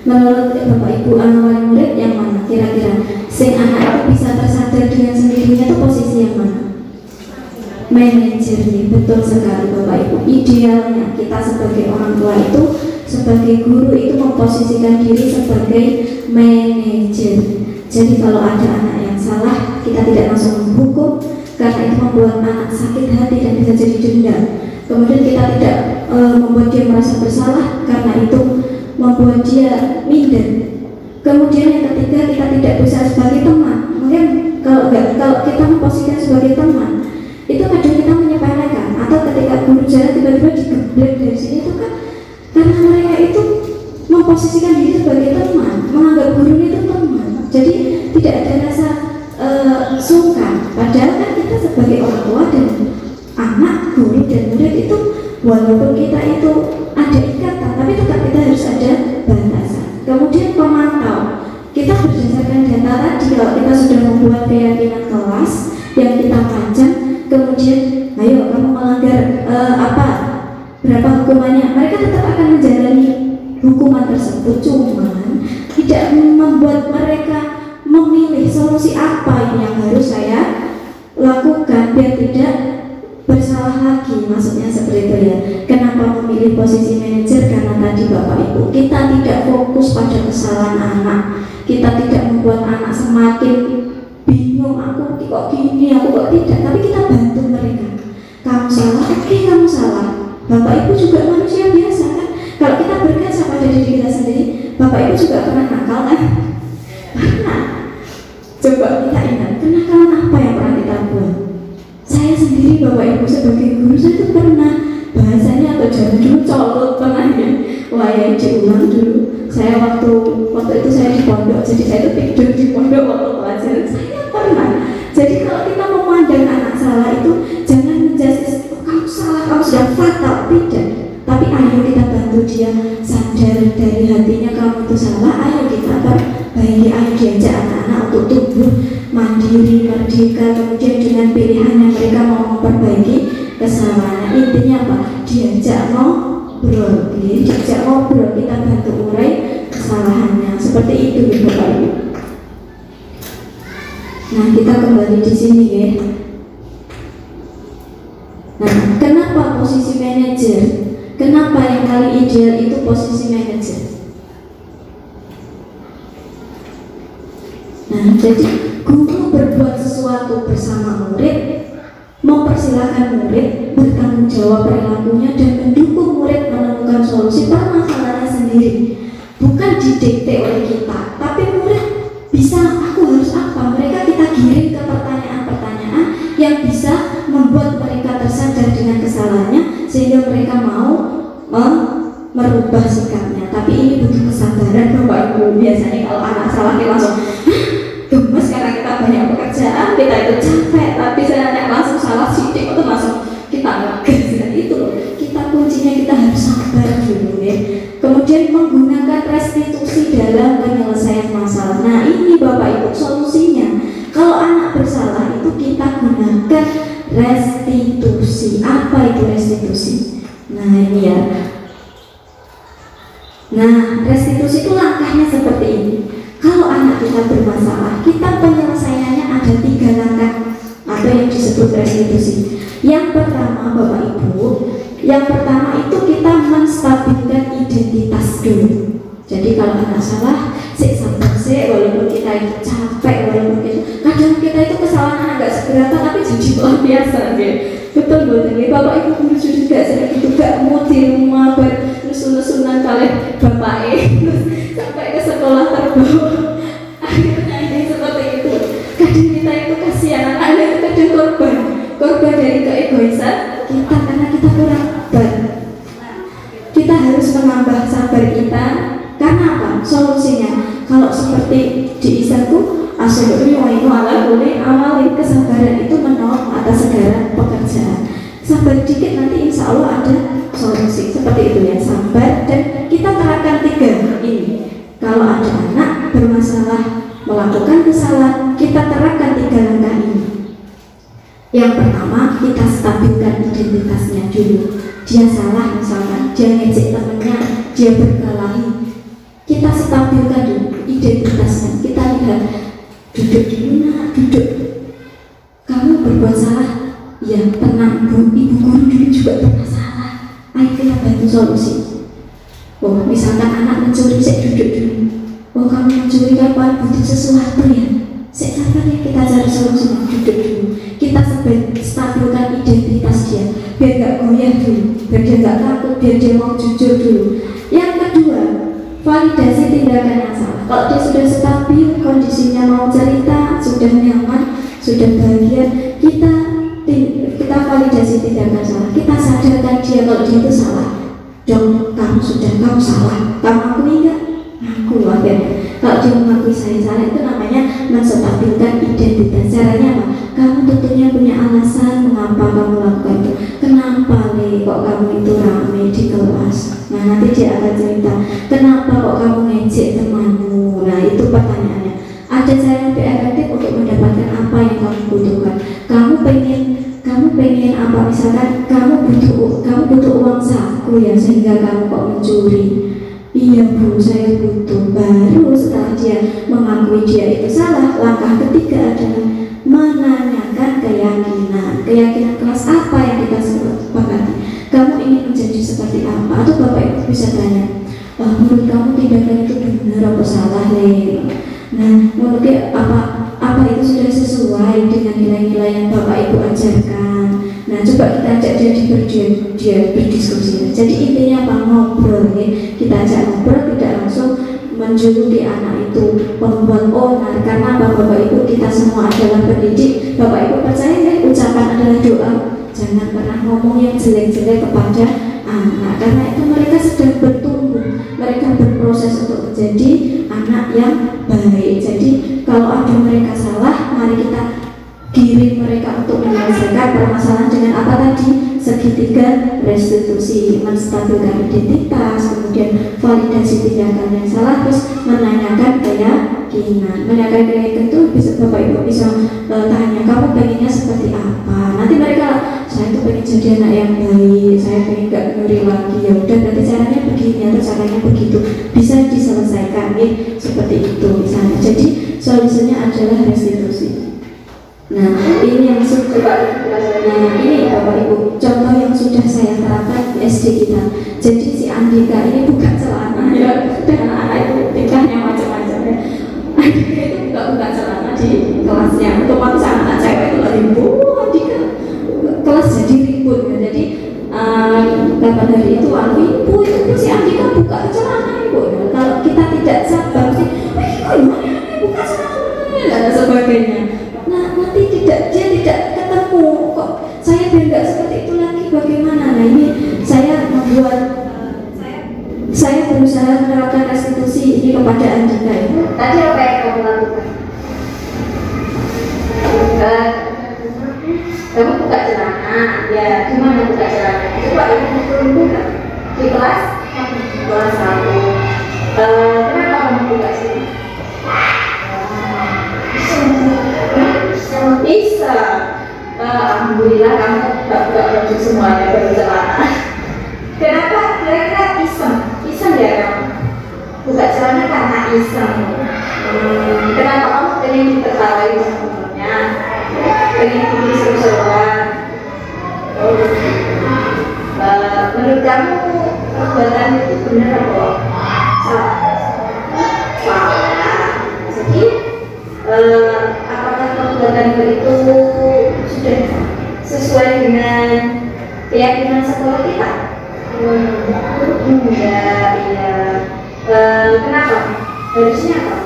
Menurut Bapak Ibu, anak murid yang mana kira-kira? Sehingga anak itu bisa tersadar dengan sendirinya itu posisi yang mana? Manajernya, betul sekali Bapak Ibu. Idealnya kita sebagai orang tua itu, sebagai guru itu memposisikan diri sebagai manajer. Jadi kalau ada anak yang salah, kita tidak langsung menghukum karena itu membuat anak sakit hati dan bisa jadi dendam. Kemudian kita tidak membuat dia merasa bersalah karena itu membuat dia minder. Kemudian yang ketiga, kita tidak bisa sebagai teman. Mungkin kalau kita memposisikan sebagai teman, itu kadang kita menyepelekan. Atau ketika guru jalan tiba-tiba digeblek dari sini, itu kan karena mereka itu memposisikan diri sebagai teman, menganggap guru itu teman. Jadi tidak ada rasa sungkan. Padahal kan kita sebagai orang tua dan anak, guru dan murid itu walaupun kita itu ada ikatan, tapi tetap kita harus ada batasan. Kemudian pemantau, kita berdasarkan data tadi, kalau kita sudah membuat keyakinan kelas yang kita panjang, kemudian ayo kamu melanggar berapa hukumannya, mereka tetap akan menjalani hukuman tersebut. Cuman tidak membuat mereka memilih solusi apa yang harus saya lakukan biar tidak bersalah lagi, maksudnya seperti itu ya. Kenapa memilih posisi manajer? Karena tadi Bapak Ibu, kita tidak fokus pada kesalahan anak, kita tidak membuat anak semakin bingung, aku kok gini, aku kok tidak, tapi kita bantu mereka. Kamu salah, oke kamu salah. Bapak Ibu juga manusia biasa kan. Kalau kita berkaca pada diri kita sendiri, Bapak Ibu juga pernah nakal kan? Pernah. Coba kita ingat, kenakalan apa yang pernah kita buat? Saya sendiri Bapak Ibu sebagai guru, saya itu pernah bahasanya atau zaman dulu colot pernah ya. Wah ya diulang dulu. Saya waktu itu saya di pondok, jadi saya itu tidur di pondok waktu pelajaran. Saya pernah. Jadi kalau kita memandang anak salah itu jangan menjudge, oh, kamu salah, kamu sudah fatal, tidak. Tapi ayo kita bantu dia sadar dari hatinya kamu itu salah. Ayo kita perbaiki, ayo diajak anak-anak untuk tumbuh mandiri, merdeka, kemudian dengan pilihannya mereka mau memperbaiki kesalahannya. Intinya apa? Diajak ngobrol, kita bantu urai kesalahannya. Seperti itu Bapak Ibu. Nah, kita kembali di sini ya. Nah, kenapa posisi manajer? Kenapa yang paling ideal itu posisi manajer? Nah, jadi guru berbuat sesuatu bersama murid, mempersilahkan murid bertanggung jawab perilakunya dan mendukung murid menemukan solusi permasalahannya sendiri. Bukan didikte oleh kita, tapi murid bisa, aku harus apa? Mereka kita giring ke pertanyaan-pertanyaan yang bisa membuat mereka tersadar dengan kesalahannya sehingga mereka mau merubah sikapnya. Tapi ini butuh kesabaran Bapak Ibu. Biasanya kalau anak salah kita langsung gemes karena kita banyak pekerjaan, kita itu capek, tapi saya langsung salah sidik itu langsung kita ngegas. Dan itu loh, kita kuncinya kita harus sabar dulu ya. Kemudian menggunakan restitusi dalam penyelesaian masalah. Nah ini Bapak Ibu solusinya. Kalau anak bersalah itu kita gunakan restitusi. Apa itu restitusi? Nah ini ya. Nah restitusi itu langkahnya seperti ini. Kalau anak kita bermasalah, kita penyelesaiannya ada 3 langkah atau yang disebut restitusi. Yang pertama, Bapak Ibu, yang pertama itu kita menstabilkan identitas dulu. Jadi kalau anak salah, sabar walaupun kita itu capek, walaupun kadang kita itu kesalahan agak seberapa tapi jadi luar biasa, gitu. Betul betul. Bapak Ibu guru juga saya gitu, gak mau di rumah bernusul-nusulan kalian bapak terus sampai ke sekolah terbawa. Akhirnya ini seperti itu. Kadang kita itu kasihan, anak itu kadang korban dari keegoisan kita karena kita kurang sabar. Kita harus menambah sabar kita. Karena apa? Solusinya kalau seperti di Isaku asyukri wa inu ala kulli amalin, kesabaran itu menolong atas segala pekerjaan. Sabar dikit nanti insya Allah ada solusi. Seperti itu ya, sabar. Dan kita terapkan 3 ini. Kalau ada anak bermasalah melakukan kesalahan, kita terapkan 3 langkah ini. Yang pertama, kita stabilkan identitasnya dulu. Dia salah misalkan, dia ngejek temannya, dia berkelahi, kita stabilkan dulu identitasnya. Kita lihat, duduk dulu nak, duduk. Kamu berbuat salah, ya tenang bu, ibu guru dulu juga pernah salah. Ayo kita bantu solusi. Oh misalkan anak mencuri, saya duduk dulu. Oh kamu mencuri kapan, butuh sesuatu ya. Saya sabar ya, kita cari solusinya, duduk dulu. Kita stabilkan identitas dia, biar gak goyah dulu, biar dia gak takut, biar dia mau jujur dulu. Yang kedua, validasi tindakan yang salah. Kalau dia sudah stabil, kondisinya mau cerita, sudah nyaman, sudah bahagia, kita validasi tindakan salah. Kita sadarkan dia kalau dia itu salah. Dong, kamu salah. Kamu akui enggak? Aku akhirnya. Kalau dia mengakui saya salah, itu namanya menstabilkan identitas. Caranya apa? Kamu tentunya punya alasan mengapa kamu lakukan itu. Kenapa nih kok kamu itu rame di kelas? Nah nanti dia akan cerita. Kenapa kok kamu ngejek temanmu? Nah itu pertanyaannya. Ada cara yang lebih efektif untuk mendapatkan apa yang kamu butuhkan. Kamu pengen apa? Misalkan kamu butuh uang saku ya, sehingga kamu kok mencuri. Iya bu, saya butuh. Baru setelah dia mengakui dia itu salah, langkah ketiga adalah menanyakan keyakinan kelas apa yang kita sepakati. Kamu ingin menjadi seperti apa? Atau bapak ibu bisa tanya, menurut kamu tindakan itu benar apa salah nih? Nah, menurut apa itu sudah sesuai dengan nilai-nilai yang bapak ibu ajarkan? Nah, coba kita ajak dia berdiskusi. Jadi intinya apa? Ngobrol ya. Kita ajak ngobrol, tidak langsung menjuluki anak itu membuat onar. Karena bapak ibu kita semua adalah pendidik. Bapak ibu percaya ya, ucapan adalah doa. Jangan pernah ngomong yang jelek-jelek kepada anak, karena itu mereka sedang bertumbuh, mereka berproses untuk menjadi anak yang baik. Jadi kalau ada mereka salah, mari kita giring mereka untuk menyelesaikan permasalahan dengan apa tadi? Segitiga restitusi, menstabilkan identitas, kemudian validasi tindakan yang salah, terus menanyakan keyakinan. Menanyakan keyakinan itu bisa bapak ibu bisa tanya, kamu pengennya seperti apa? Nanti mereka, saya itu pengen jadi anak yang baik, saya pengen gak nyuri lagi. Ya udah, berarti caranya begini atau caranya begitu, bisa diselesaikan ya, seperti itu misalnya. Jadi solusinya adalah restitusi. Nah ini yang sudah, nah ini bapak ibu contoh yang sudah saya terapkan di SD kita. Jadi si Andika ini buka celana ya, dan anak itu tingkahnya macam-macam ya. Andika itu buka celana di kelasnya, otomatis anak cewek itu ribut. Andika kelas jadi ribut ya. Jadi kapan hari itu aku ibu itu si Andika buka celana ibu. Kalau kita tidak sabar sih, gimana buka celana dan sebagainya. Nah nanti dia tidak ketemu kok, saya biar nggak seperti itu lagi bagaimana? Nah ini saya berusaha menerapkan restitusi ini kepada Andika ya. Tadi apa yang kamu lakukan? Kamu buka celana, ya gimana buka celana? Coba ibu buka di kelas 1. Kenapa kamu buka sini? Bisa. Alhamdulillah kamu buka baju semuanya bercelana. Kenapa? Kira-kira iseng ya kamu? Buka celana karena iseng. Kenapa kamu pengen ditertawai sebenarnya? Pengen bikin seru-seruan? Menurut kamu perbuatan itu benar atau salah? Salah. Jadi apakah perbuatan itu sudah sesuai dengan keyakinan sekolah kita? Enggak, iya. Kenapa? Harusnya apa?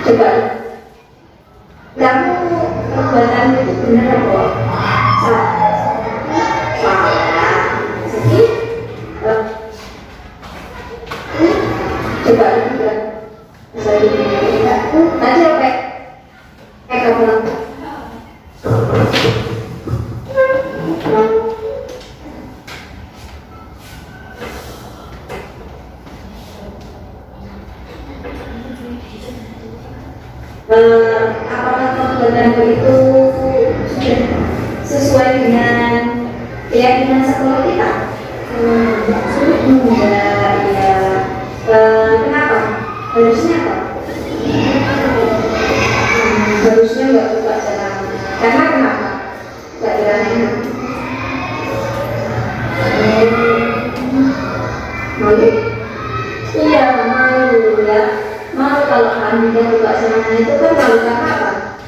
Coba, kamu perbuatan itu benar atau salah? Salah. Jadi, coba juga tadi apa? Kamu apakah perbuatan itu sudah sesuai dengan keyakinan sekolah kita? Enggak, ya. Kenapa? Harusnya apa? Harusnya nggak buka jalan. Karena kenapa? Nggak jalannya. Malu? Iya, malu ya. Malu kalau Anda buka celana itu kan malu karena apa?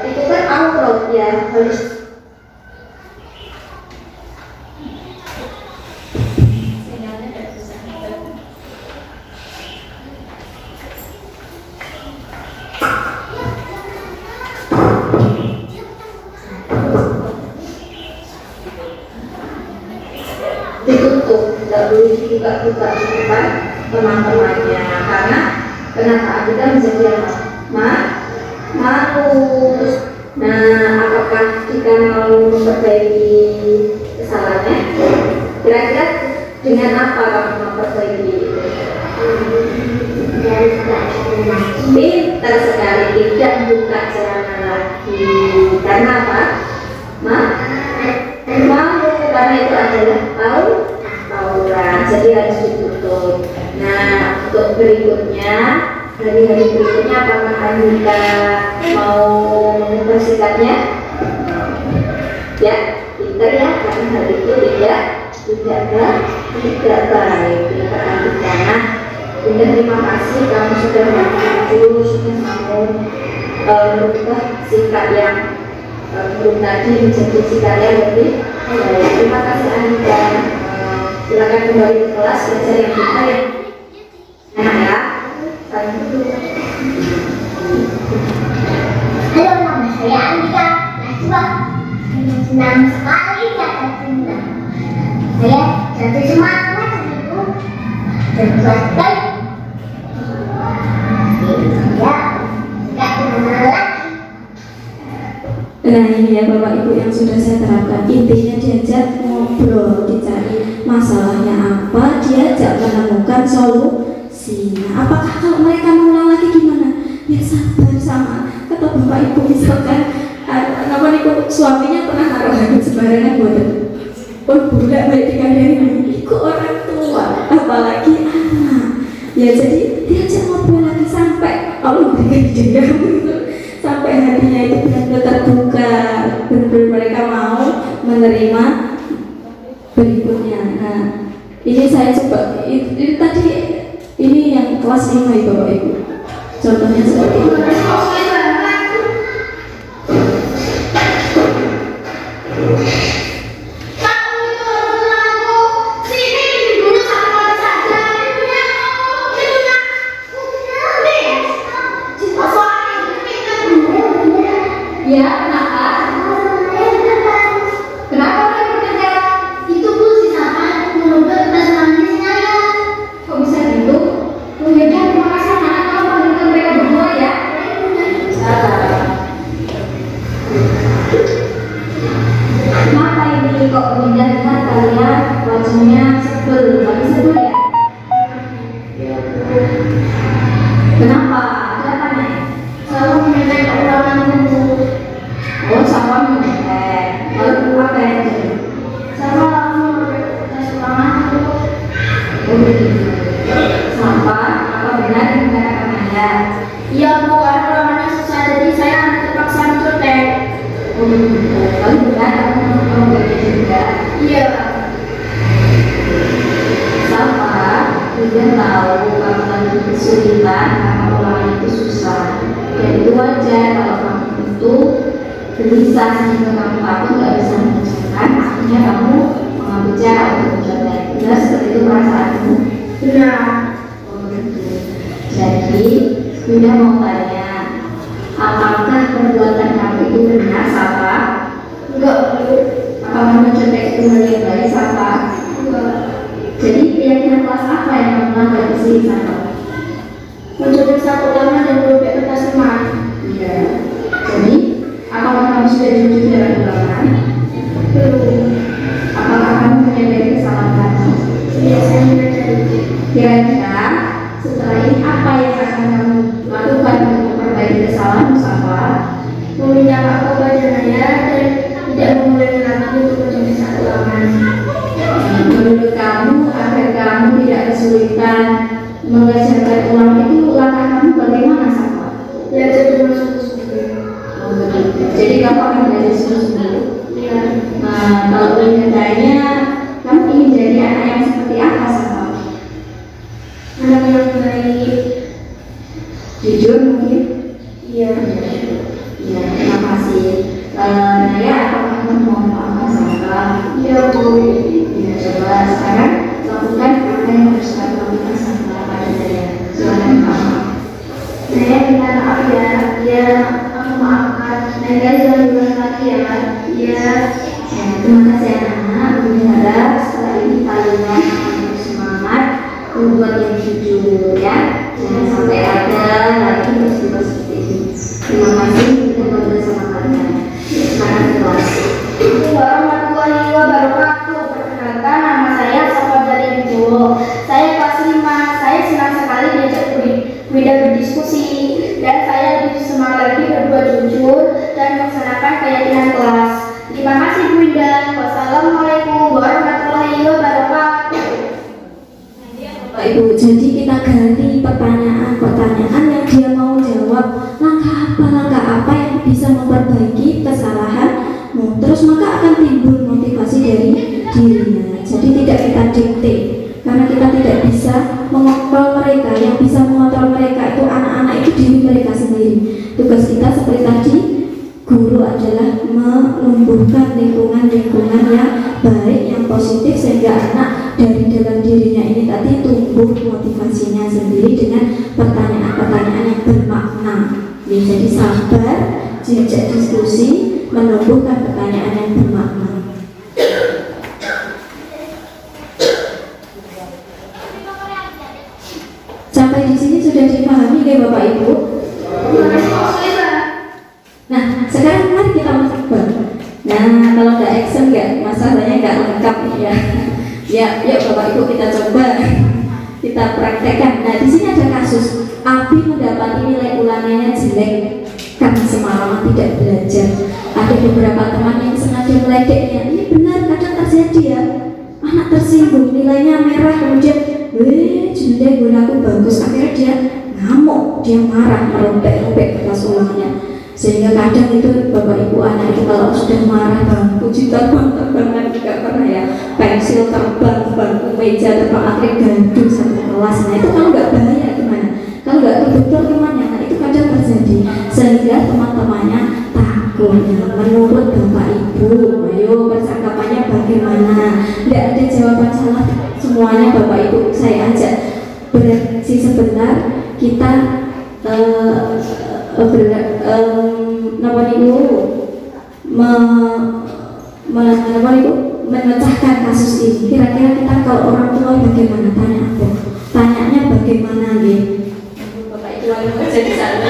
Itu kan aurat ya, harus ditutup, tidak boleh dibuka-buka di depan teman-temannya. Karena kenapa kita menjadi apa? Malu. Nah, apakah kita mau memperbaiki kesalahannya? Kira-kira dengan apa kamu memperbaiki itu? Pintar sekali, tidak buka celana lagi. Karena apa? Malu, karena itu adalah aurat, jadi harus ditutup. Nah, untuk berikutnya, hari-hari berikutnya apakah Anita mau mengubah sikapnya? Ya, pintar ya, karena hal itu tidak baik. Pintar Anita. Nah, Bunda terima kasih kamu sudah membantu, sudah mau merubah sikap yang belum tadi menjadi sikap yang lebih baik. Terima kasih Anita. Silakan kembali ke kelas, belajar yang pintar ya. Enak ya. Saling dulu. Halo, nama saya Andika, kelas 2. Senang sekali dapat Bunda. Saya jatuh semangat itu dan kelas baik. Saya tidak kenal lagi. Nah ini ya Bapak Ibu yang sudah saya terapkan. Intinya diajak ngobrol, dicari masalahnya apa, diajak menemukan solusinya. Apakah kalau mereka mengulang lagi gimana? Ya sabar sama kata Bapak Ibu, misalkan apa nih suaminya pernah naruh hati sembarangan buat budak baik dikandani ikut orang tua, apalagi anak. Ya jadi diajak ngobrol lagi sampai Allah berikan dia sampai hatinya itu benar-benar terbuka, benar-benar mereka mau menerima berikutnya. Nah, ini saya coba ini tadi ini yang kelas 5 ya Bapak Ibu. Contohnya seperti ini. Ya, kenapa? Kenapa kalian bekerja? Kenapa ini kok pindah lihat kalian wajahnya sebel, lagi sebel ya? Kenapa? Ada apa nih? Selalu menenteng keulanganku. Oh, sama menenteng. Lalu apa yang terjadi? Sama aku tes ulanganku. Oh begitu. Sampah, apa benar yang dikatakan Anda? Iya Bu, karena ulangannya susah jadi saya terpaksa mencontek. Oh begitu. Lalu benar kamu membaca juga? Iya. Sampah, udah tahu kamu lagi kesulitan karena ulangan itu susah. Dan itu wajar kalau kamu itu gelisah sehingga kamu takut nggak bisa mengerjakan. Akhirnya kamu mengambil cara untuk mencontek. Benar seperti itu perasaanmu? Benar. Oh begitu. Jadi, Bunda mau tanya, apakah perbuatan kamu itu benar, Safa? Enggak Bu. Apakah mencontek itu hal yang baik, Safa? Enggak. Jadi keyakinan kelas apa yang kamu langgar di sini, Safa? Mencontek satu ulangan dan merobek kertas teman. Iya. Jadi, apakah kamu sudah jujur dalam ulangan? Belum. Apakah kamu menyadari kesalahan kamu? Iya, saya menyadari. Kira-kira setelah ini apa yang akan kamu lakukan untuk memperbaiki kesalahan, Safa? Meminta maaf kepada saya dan tidak mengulangi lagi untuk mencontek satu ulangan. Menurut kamu, agar kamu tidak kesulitan mengerjakan ulang itu, langkah kamu bagaimana, Safa? Belajar dengan sungguh-sungguh. Oh begitu. Jadi kamu akan belajar sungguh-sungguh. Iya. Nah, kalau boleh bertanya, kamu ingin jadi anak yang seperti apa, Safa? Anak yang baik. Jujur mungkin? Iya. Iya, terima kasih. Naya, apakah kamu mau maafkan Safa? Iya Bu. Ya, coba sekarang lakukan apa yang harus kamu lakukan Safa pada Naya. Silakan kamu. Saya minta maaf ya. Ya, aku maafkan. Naya jangan diulang lagi ya. Iya. Ya, terima kasih anak-anak. Bunda harap setelah ini kalian akan semangat membuat yang jujur ya. Jangan sampai ada lagi peristiwa seperti ini. Terima kasih sudah ngobrol sama kalian. Sekarang ke kelas. Assalamualaikum warahmatullahi wabarakatuh. Perkenalkan, nama saya Safa dari Wibowo. Saya kelas 5. Saya senang sekali diajak Bunda berdiskusi dan saya lebih semangat lagi berbuat jujur dan melaksanakan keyakinan kelas. Terima kasih Bunda. Wassalamualaikum warahmatullahi wabarakatuh. Bapak Ibu, jadi kita ganti pertanyaan-pertanyaan yang dia mau jawab. Langkah apa yang bisa memperbaiki kesalahanmu. Terus maka akan timbul motivasi dari dirinya. Jadi tidak kita dikte, karena kita tidak bisa mengontrol mereka. Yang bisa mengontrol mereka itu anak-anak, itu diri mereka sendiri. Tugas kita seperti tadi, guru adalah menumbuhkan lingkungan yang baik, yang positif, sehingga anak dari dalam dirinya ini tadi tumbuh motivasinya sendiri dengan pertanyaan-pertanyaan yang bermakna. Ya, jadi sabar, diajak diskusi, menumbuhkan pertanyaan yang bermakna. Sampai di sini sudah dipahami ya Bapak Ibu? Nah, sekarang mari kita masuk bab. Nah, kalau nggak action nggak, masalahnya nggak lengkap ya. Ya, yuk Bapak Ibu kita coba, kita praktekkan. Nah, di sini ada kasus Abi mendapati nilai ulangannya jelek karena semalaman tidak belajar. Ada beberapa teman yang sengaja meledeknya. Ini benar, kadang terjadi ya. Anak tersinggung, nilainya merah, kemudian, jelek, aku bagus. Akhirnya dia ngamuk, dia marah, merobek-robek kertas ulangannya. Sehingga kadang itu Bapak Ibu anak itu kalau sudah marah, bangku terbang-terbangan juga pernah ya, pensil terbang, bangku meja terbang, akhirnya gaduh satu kelas. Nah itu kalau nggak bahaya gimana? Kalau nggak betul gimana? Nah itu kadang terjadi, sehingga teman-temannya takut. Menurut Bapak Ibu, ayo percakapannya bagaimana? Tidak ada jawaban salah, semuanya Bapak Ibu saya ajak berhenti sebentar, kita memecahkan kasus ini. Kira-kira kita kalau orang tua bagaimana? Tanya aku. Tanyanya bagaimana nih? Bapak Ibu aja di sana.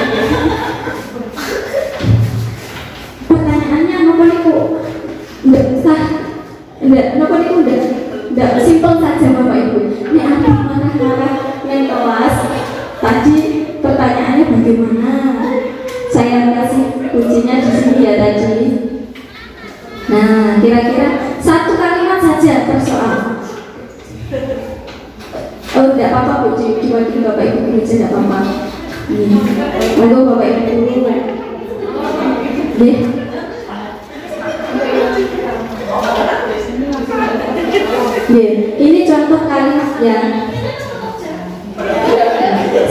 Pertanyaannya Bapak Ibu, Enggak sah. Kenapa nih enggak simpel saja Bapak Ibu. Ini Abi marah-marah yang kelas. Tadi pertanyaannya bagaimana? Saya kasih kuncinya di sini ya tadi. Nah, kira-kira satu kalimat saja per soal. Oh, enggak apa-apa Bu, cuma Bapak Ibu dulu saja, enggak apa-apa. Monggo Bapak Ibu dulu. Ini contoh kalimat ya.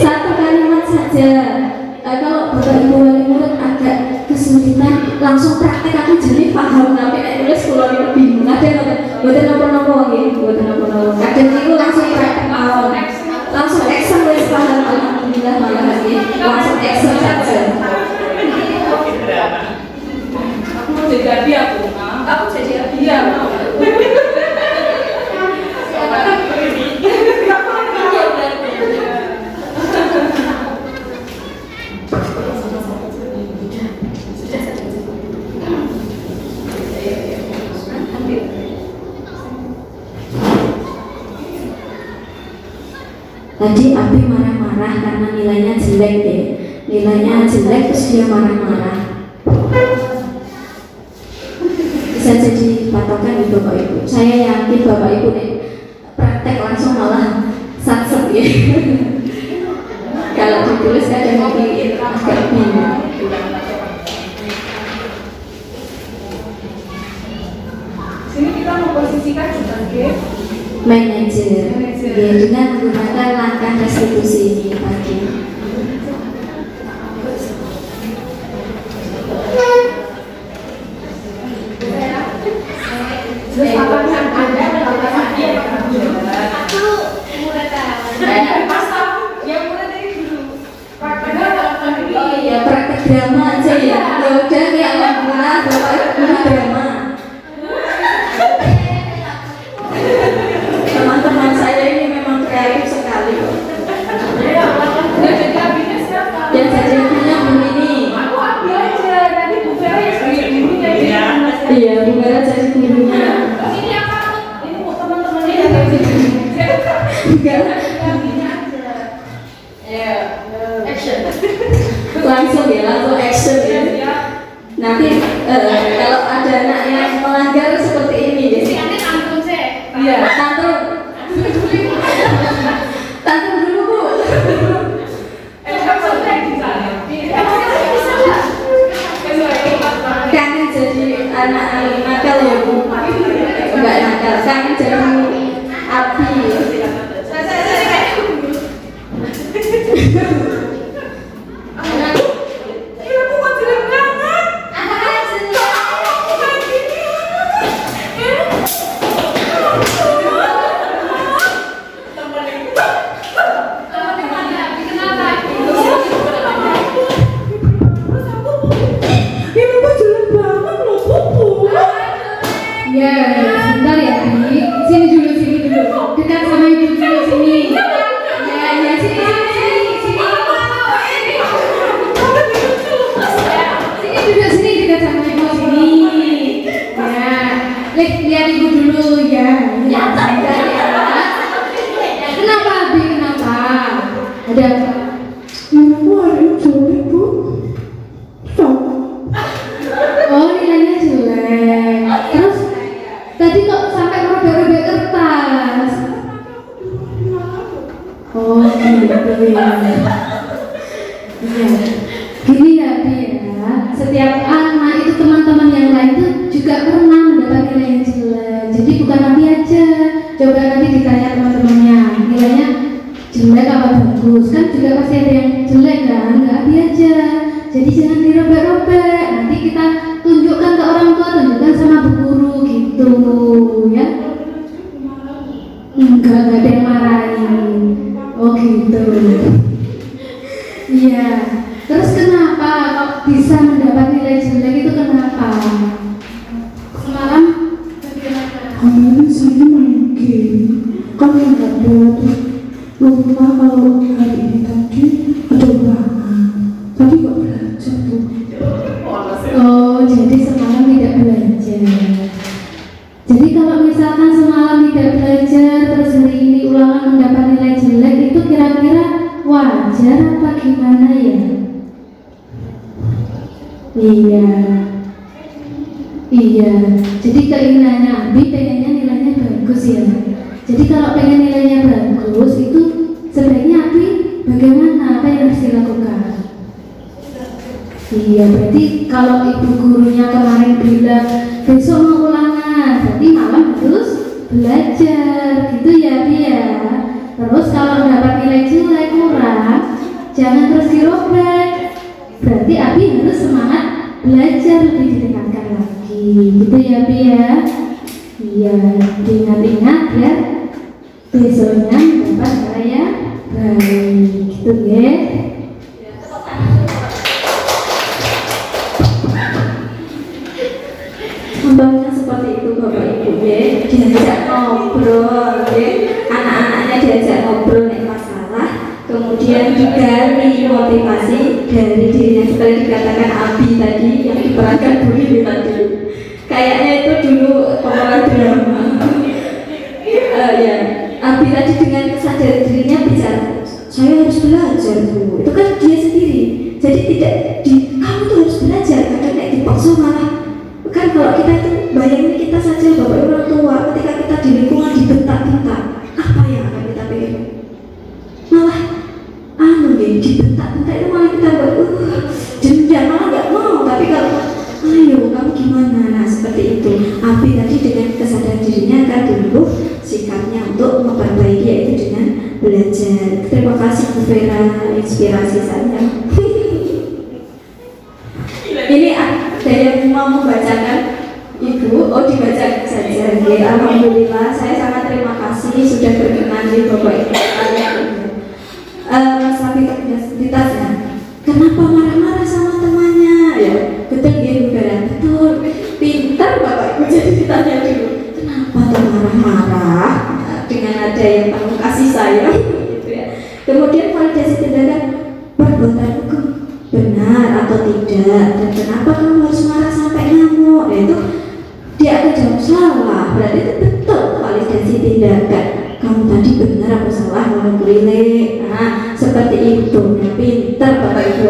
Satu kalimat saja. Kalau Bapak Ibu wali murid agak kesulitan, langsung praktek aku jadi paham. Tapi nek nulis kula niku bingung. Mboten napa-napa nggih, mboten napa-napa. Kadang niku langsung praktek mawon. Langsung Excel wis paham alhamdulillah malah nggih. Langsung Excel saja. Aku jadi aku jadi dia mau. Tadi Abi marah-marah karena nilainya jelek deh. Nilainya jelek terus dia marah-marah. Bisa jadi patokan di Bapak Ibu. Saya yakin Bapak Ibu nih praktek langsung malah satset ya. Kalau ditulis kadang agak bingung. Sini kita memposisikan sebagai manajer ya, dengan menggunakan langkah restitusi ini tadi. terus apakah ada yang mulai dari dulu Oh iya, praktek drama aja ya. Ya udah ya, alhamdulillah Bapak Ibu drama. Teman-teman saya ini memang kreatif sekali. Yang jadi abinya begini. aku ambil aja nanti Bu Vera yang jadi gurunya Iya, Bu Vera jadi gurunya. ini apa ini mau teman-temannya yang jadi Enggak, action langsung ya, langsung action ya. Nanti kalau ada anak yang melanggar seperti ini ya. Iya, tantrum. Tantrum dulu Bu. Kangen jadi anak nakal ya Bu. Enggak nakal, kangen jadi api. Ya, sebentar ya, Bi. Sini dulu, dekat sama ibu dulu sini. Ya, sini. Sini duduk sini dekat sama ibu sini. Ya, lihat ibu dulu ya. Ya, sebentar ya. Kenapa, Bi? Kenapa? Ada apa? Aku hari ini jelek Bu. Oh, nilainya jelek. Terus tadi kok sampai merobek-robek kertas? Oh, gitu ya. Iya. Gini ya, Bi ya. Setiap anak itu teman-teman yang lain tuh juga pernah mendapat nilai yang jelek. Jadi bukan Abi aja. Coba nanti ditanya teman-temannya, nilainya jelek apa bagus? Kan juga pasti ada yang jelek kan? Nggak Abi aja. Jadi jangan dirobek-robek. Nanti kita tunjukkan ke orang tua, tunjukkan sama bu guru gitu ya. Enggak ada yang marahin. Oh gitu. Iya. Terus kenapa kok bisa mendapat nilai jelek itu kenapa? Semalam Kemarin saya main game, kan yang nggak ada lupa kalau hari ini tadi ada ulangan. Tadi kok belajar tuh. oh jadi semalam tidak belajar. Jadi keinginannya Abi pengennya nilainya bagus ya. Jadi kalau pengen nilainya bagus itu sebaiknya Abi bagaimana, apa yang harus dilakukan? Iya, berarti kalau ibu gurunya kemarin bilang besok mau ulangan, berarti malam harus belajar, gitu ya Abi ya. Terus kalau dapat nilai jelek kurang, jangan terus dirobek. Berarti Abi harus semangat belajar, lebih ditingkatkan lagi, gitu ya Abi ya. Iya, diingat-ingat ya, besoknya dapat nilai yang baik, gitu ya. Contohnya seperti itu Bapak Ibu ya, diajak ngobrol ya, anak-anaknya diajak ngobrol nih masalah, kemudian digali motivasi dari dirinya seperti dikatakan Abi tadi yang diperankan Bu Lili tadi. Kayaknya itu dulu pemeran drama. Ya, Abi tadi dengan kesadaran dirinya bicara, saya harus belajar Bu. Itu kan dia sendiri. Jadi tidak kamu tuh harus belajar, kadang kayak dipaksa malah. Kan kalau kita itu bayangin kita saja bapak orang tua ketika kita di lingkungan dibentak-bentak, apa yang akan kita pikir? Malah dibentak-bentak itu malah kita buat dendam, malah nggak mau. Tapi kalau ayo kamu gimana, nah seperti itu. Abi tadi dengan kesadaran dirinya akan tumbuh sikapnya untuk memperbaiki, yaitu dengan belajar. Terima kasih Bu Vera, inspirasi saya. Ini ada yang mau membacakan Ibu? Oh, dibaca saja. Ya, alhamdulillah, saya sangat terima kasih sudah berkenan di Bapak Ibu sekalian. Stabilitasnya. Kenapa marah-marah sama temannya? Ya, betul ya Bu Vera, betul. Pintar Bapak Ibu, jadi ditanya dulu. Kenapa tuh marah-marah? Dengan ada yang penuh kasih sayang, gitu ya. Kemudian validasi tindakan perbuatan hukum. Benar atau tidak, dan kenapa kamu harus marah sampai ngamuk? Nah, itu dia akan jawab salah, berarti itu betul validasi tindakan. Kamu tadi benar apa salah, mau keliling. Nah, seperti itu. Nah, pintar Bapak Ibu.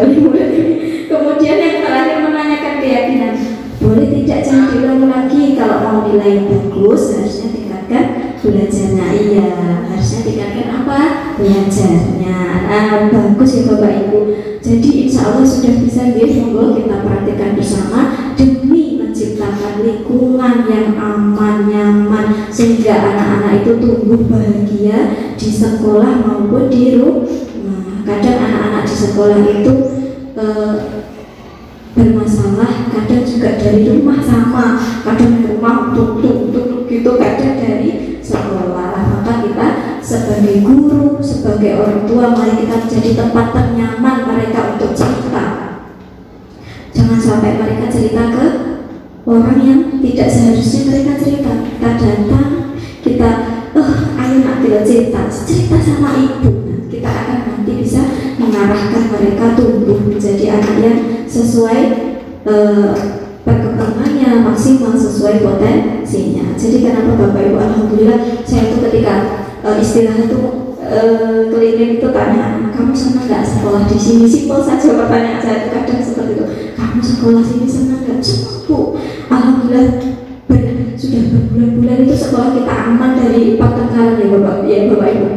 Kemudian yang terakhir menanyakan keyakinan. Boleh tidak jangan diulang lagi, kalau mau nilai yang bagus harusnya tingkatkan belajarnya. Iya, harusnya tingkatkan apa? Belajarnya. Nah, bagus ya Bapak Ibu. Jadi insya Allah sudah bisa ya, monggo kita praktikkan bersama demi menciptakan lingkungan yang aman, nyaman, sehingga anak-anak itu tumbuh bahagia di sekolah maupun di rumah. Kadang anak-anak di sekolah itu bermasalah, kadang juga dari rumah sama, kadang di rumah tuk gitu, kadang dari sekolah. Maka kita sebagai guru, sebagai orang tua, mari kita menjadi tempat ternyaman mereka untuk cerita. Jangan sampai mereka cerita ke orang yang tidak seharusnya mereka cerita. Kita datang, kita ayo nak cerita sama ibu. Kita akan nanti bisa mengarahkan mereka tumbuh menjadi anak yang sesuai perkembangannya, maksimal sesuai potensinya. Jadi kenapa Bapak Ibu, alhamdulillah saya itu ketika istilahnya itu keliling itu tanya, kamu senang nggak sekolah di sini? Simpel saja pertanyaan saya itu kadang seperti itu. Kamu sekolah sini senang nggak? Bu, alhamdulillah sudah berbulan-bulan itu sekolah kita aman dari pertengkaran ya Bapak Ibu.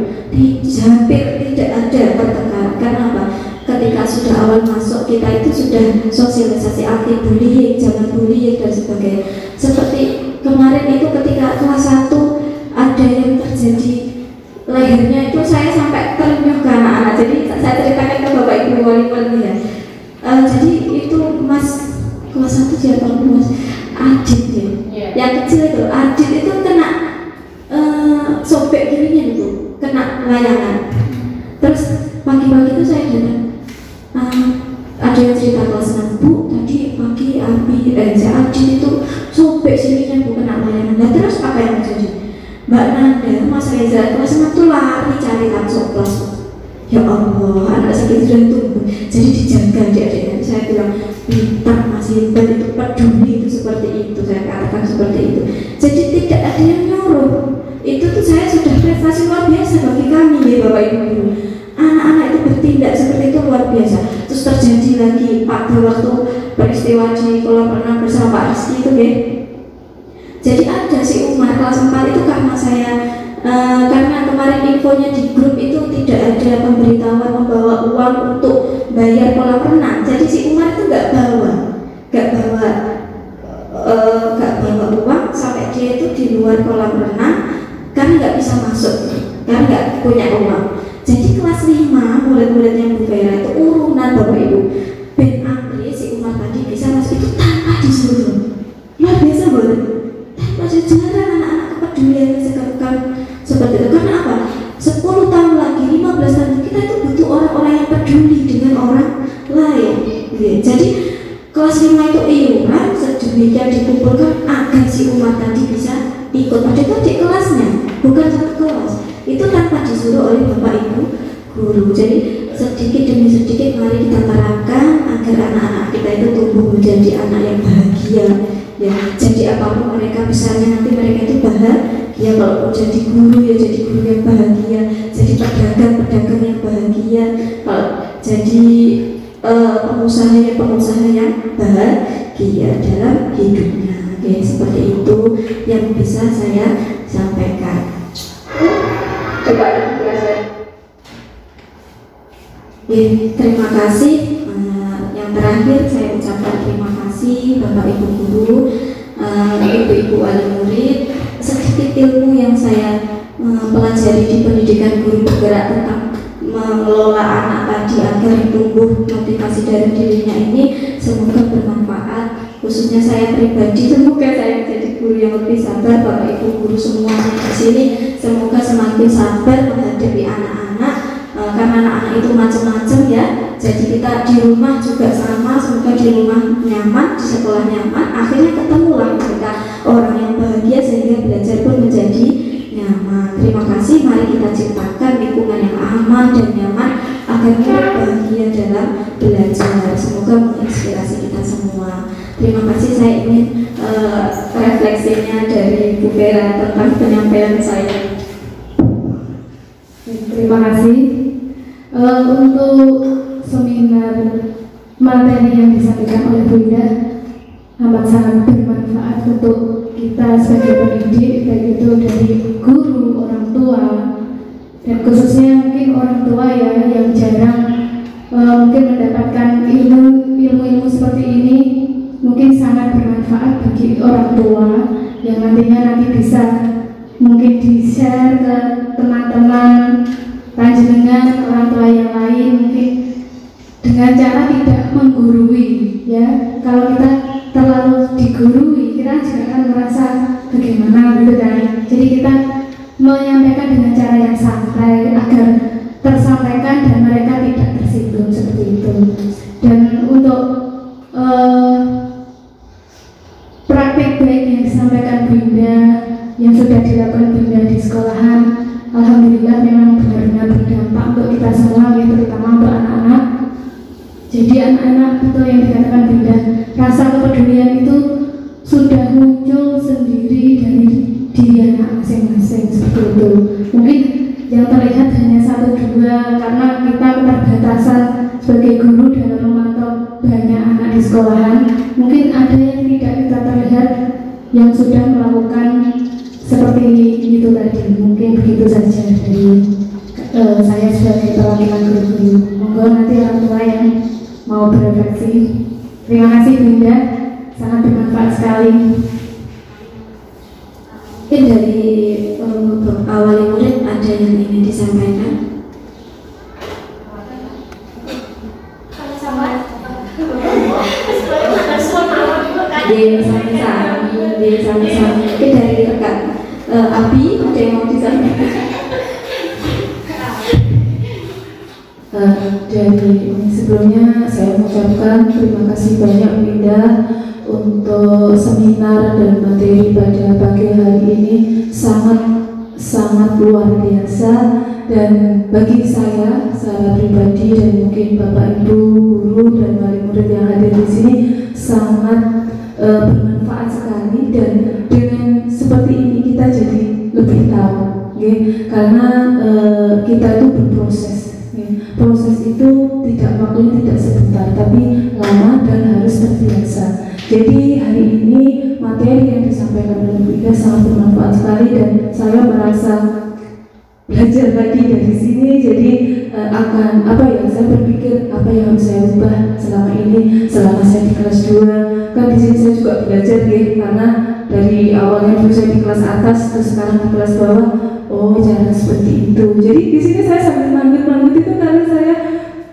Hampir tidak ada pertengkaran. Karena apa? Ketika sudah awal masuk kita itu sudah sosialisasi anti bullying, jangan bullying dan sebagainya. Seperti kemarin itu ketika kelas 1 ada yang terjadi lehernya itu saya sampai terenyuh ke anak-anak. Jadi saya ceritakan ke Bapak Ibu wali-wali ya. Jadi itu Mas kelas 1 siapa Mas? Adit ya. Yang kecil itu Adit itu kena sobek kirinya itu, kena layangan. Terus pagi-pagi itu saya datang, ada yang cerita kelas 6, Bu tadi pagi Adit itu sobek sininya Bu, kena layangan. Nah terus apa yang terjadi? Mbak Nanda, Mas Reza kelas 6 tuh lari cari langsung kelas. Ya Allah, anak sakit sudah tumbuh. Jadi dijaga adik-adiknya. Saya bilang pintar masih hebat, itu peduli itu seperti itu. Saya katakan seperti itu. Jadi tidak ada yang nyuruh. Itu tuh saya sudah prestasi luar biasa bagi kami ya Bapak Ibu. Anak-anak itu bertindak seperti itu luar biasa. Terus terjadi lagi pada waktu peristiwa di kolam renang bersama Pak Rizky itu ya. Jadi ada si Umar kelas 4 itu karena saya karena kemarin infonya di grup itu tidak ada pemberitahuan membawa uang untuk bayar kolam renang. Jadi si Umar itu nggak bawa uang sampai dia itu di luar kolam renang karena nggak bisa masuk, karena nggak punya uang. Jadi kelas 5 murid-muridnya Bu Vera itu urunan Bapak Ibu. Ben Amri si Umar tadi bisa masuk itu tanpa disuruh. Luar biasa banget. Tanpa jarang anak-anak kepedulian sekarang seperti itu. Karena apa? 10 tahun lagi, 15 tahun lagi kita itu butuh orang-orang yang peduli dengan orang lain. Jadi kelas 5 itu iuran sedemikian dikumpulkan agar si Umar tadi bisa ikut. Padahal itu di kelasnya, bukan satu kelas. Itu tanpa disuruh oleh Bapak Ibu guru. Jadi sedikit demi sedikit mari kita terapkan agar anak-anak kita itu tumbuh menjadi anak yang bahagia. Ya, jadi apapun mereka besarnya nanti mereka itu bahagia. Kalau jadi guru ya jadi guru yang bahagia, jadi pedagang yang bahagia, kalau jadi pengusaha yang bahagia dalam hidupnya. Oke, seperti itu yang bisa saya sampaikan. Coba dijelaskan. Terima kasih. Yang terakhir saya ucapkan terima kasih Bapak Ibu guru, Ibu-ibu wali murid. Sedikit ilmu yang saya pelajari di pendidikan guru bergerak tentang mengelola anak tadi agar tumbuh motivasi dari dirinya ini semoga bermanfaat. Khususnya saya pribadi, semoga saya menjadi guru yang lebih sabar. Bapak Ibu guru semuanya di sini semoga semakin sabar menghadapi anak-anak, karena anak-anak itu macam-macam ya. Jadi kita di rumah juga sama, semoga di rumah nyaman, di sekolah nyaman, akhirnya ketemulah kita orang yang bahagia sehingga belajar pun menjadi nyaman. Terima kasih. Mari kita ciptakan lingkungan yang aman dan nyaman agar kita bahagia dalam belajar. Semoga menginspirasi kita semua. Terima kasih. Saya ingin refleksinya dari Bu Vera tentang penyampaian saya. Terima kasih. Untuk seminar materi yang disampaikan oleh Bu Indah amat sangat bermanfaat untuk kita sebagai pendidik, baik itu dari guru, orang tua, dan khususnya mungkin orang tua ya yang jarang mungkin mendapatkan ilmu seperti ini. Mungkin sangat bermanfaat bagi orang tua yang nantinya bisa mungkin di-share ke teman-teman panjenengan, orang tua yang lain, mungkin dengan cara tidak menggurui ya. Kalau kita terlalu digurui, kita juga akan merasa bagaimana gitu kan. Jadi kita menyampaikan dengan cara yang santai agar tersampaikan dan mereka tidak tersinggung seperti itu. Dan untuk praktik baik yang disampaikan Bunda, yang sudah dilakukan Bunda di sekolahan, alhamdulillah memang benar-benar berdampak untuk kita semua, terutama untuk anak-anak. Jadi anak-anak betul yang dikatakan Bunda, rasa kepedulian itu sudah muncul sendiri dari diri anak masing-masing seperti itu. Mungkin yang terlihat hanya 1-2 karena kita keterbatasan sebagai guru dalam memantau banyak anak di sekolahan. Mungkin ada yang tidak kita terlihat yang sudah melakukan seperti itu tadi. Mungkin begitu saja dari saya sebagai perwakilan guru-guru. Monggo nanti orang tua yang mau berefleksi. Terima kasih Bunda, sangat bermanfaat sekali. Mungkin dari wali murid ada yang ingin disampaikan? Sama-sama. Mungkin dari rekan Abi ada yang mau disampaikan? Dari sebelumnya saya mengucapkan terima kasih banyak Bunda untuk seminar dan materi pada pagi hari ini sangat luar biasa, dan bagi saya secara pribadi dan mungkin Bapak Ibu guru dan wali murid yang hadir di sini sangat bermanfaat sekali. Dan dengan seperti ini kita jadi lebih tahu, okay? Karena kita itu berproses. Proses itu waktunya tidak sebentar, tapi lama dan harus terbiasa. Jadi hari ini materi yang disampaikan oleh Bu Ida sangat bermanfaat sekali dan saya merasa belajar lagi dari sini. Jadi akan saya berpikir apa yang harus saya ubah selama ini, selama saya di kelas 2. Kan di sini saya juga belajar ya, karena dari awalnya dulu saya di kelas atas terus sekarang di kelas bawah. Oh, jangan seperti itu. Jadi di sini saya sambil manggil itu karena saya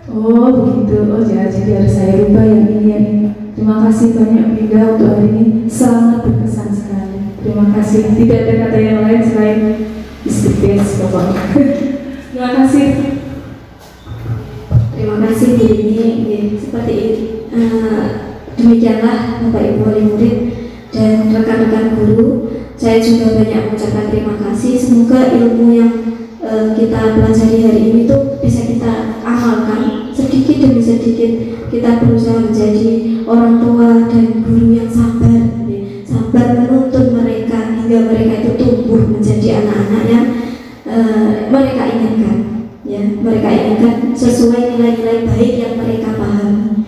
begitu. Jadi harus saya rubah yang ini. Terima kasih banyak Bunda untuk hari ini, sangat berkesan sekali. Terima kasih. Tidak ada kata yang lain selain is the best pokoknya. Terima kasih. Terima kasih Bu ini. Seperti demikianlah Bapak Ibu wali murid dan rekan-rekan guru. Saya juga banyak mengucapkan terima kasih. Semoga ilmu yang kita pelajari hari ini tuh bisa kita amalkan sedikit demi sedikit. Kita berusaha menjadi orang tua dan guru yang sabar menuntun mereka hingga mereka itu tumbuh menjadi anak-anak yang mereka inginkan, ya, mereka inginkan sesuai nilai-nilai baik yang mereka pahami.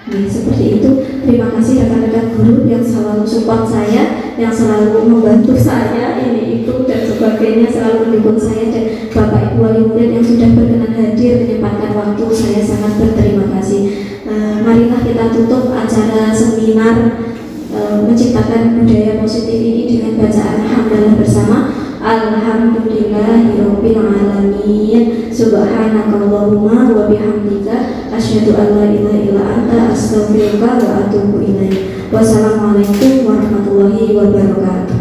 Seperti itu. Terima kasih rekan-rekan guru yang selalu support saya, yang selalu membantu saya ini itu dan sebagainya, selalu mendukung saya, dan Bapak Ibu wali murid yang sudah berkenan hadir menyempatkan waktu, saya sangat berterima kasih. Marilah kita tutup acara seminar menciptakan budaya positif ini dengan bacaan hamdalah bersama. Alhamdulillahirabbil alamin. Subhanakallahumma wa bihamdika asyhadu an la ilaha illa anta astaghfiruka wa atubu ilaik. Wassalamualaikum warahmatullahi wabarakatuh.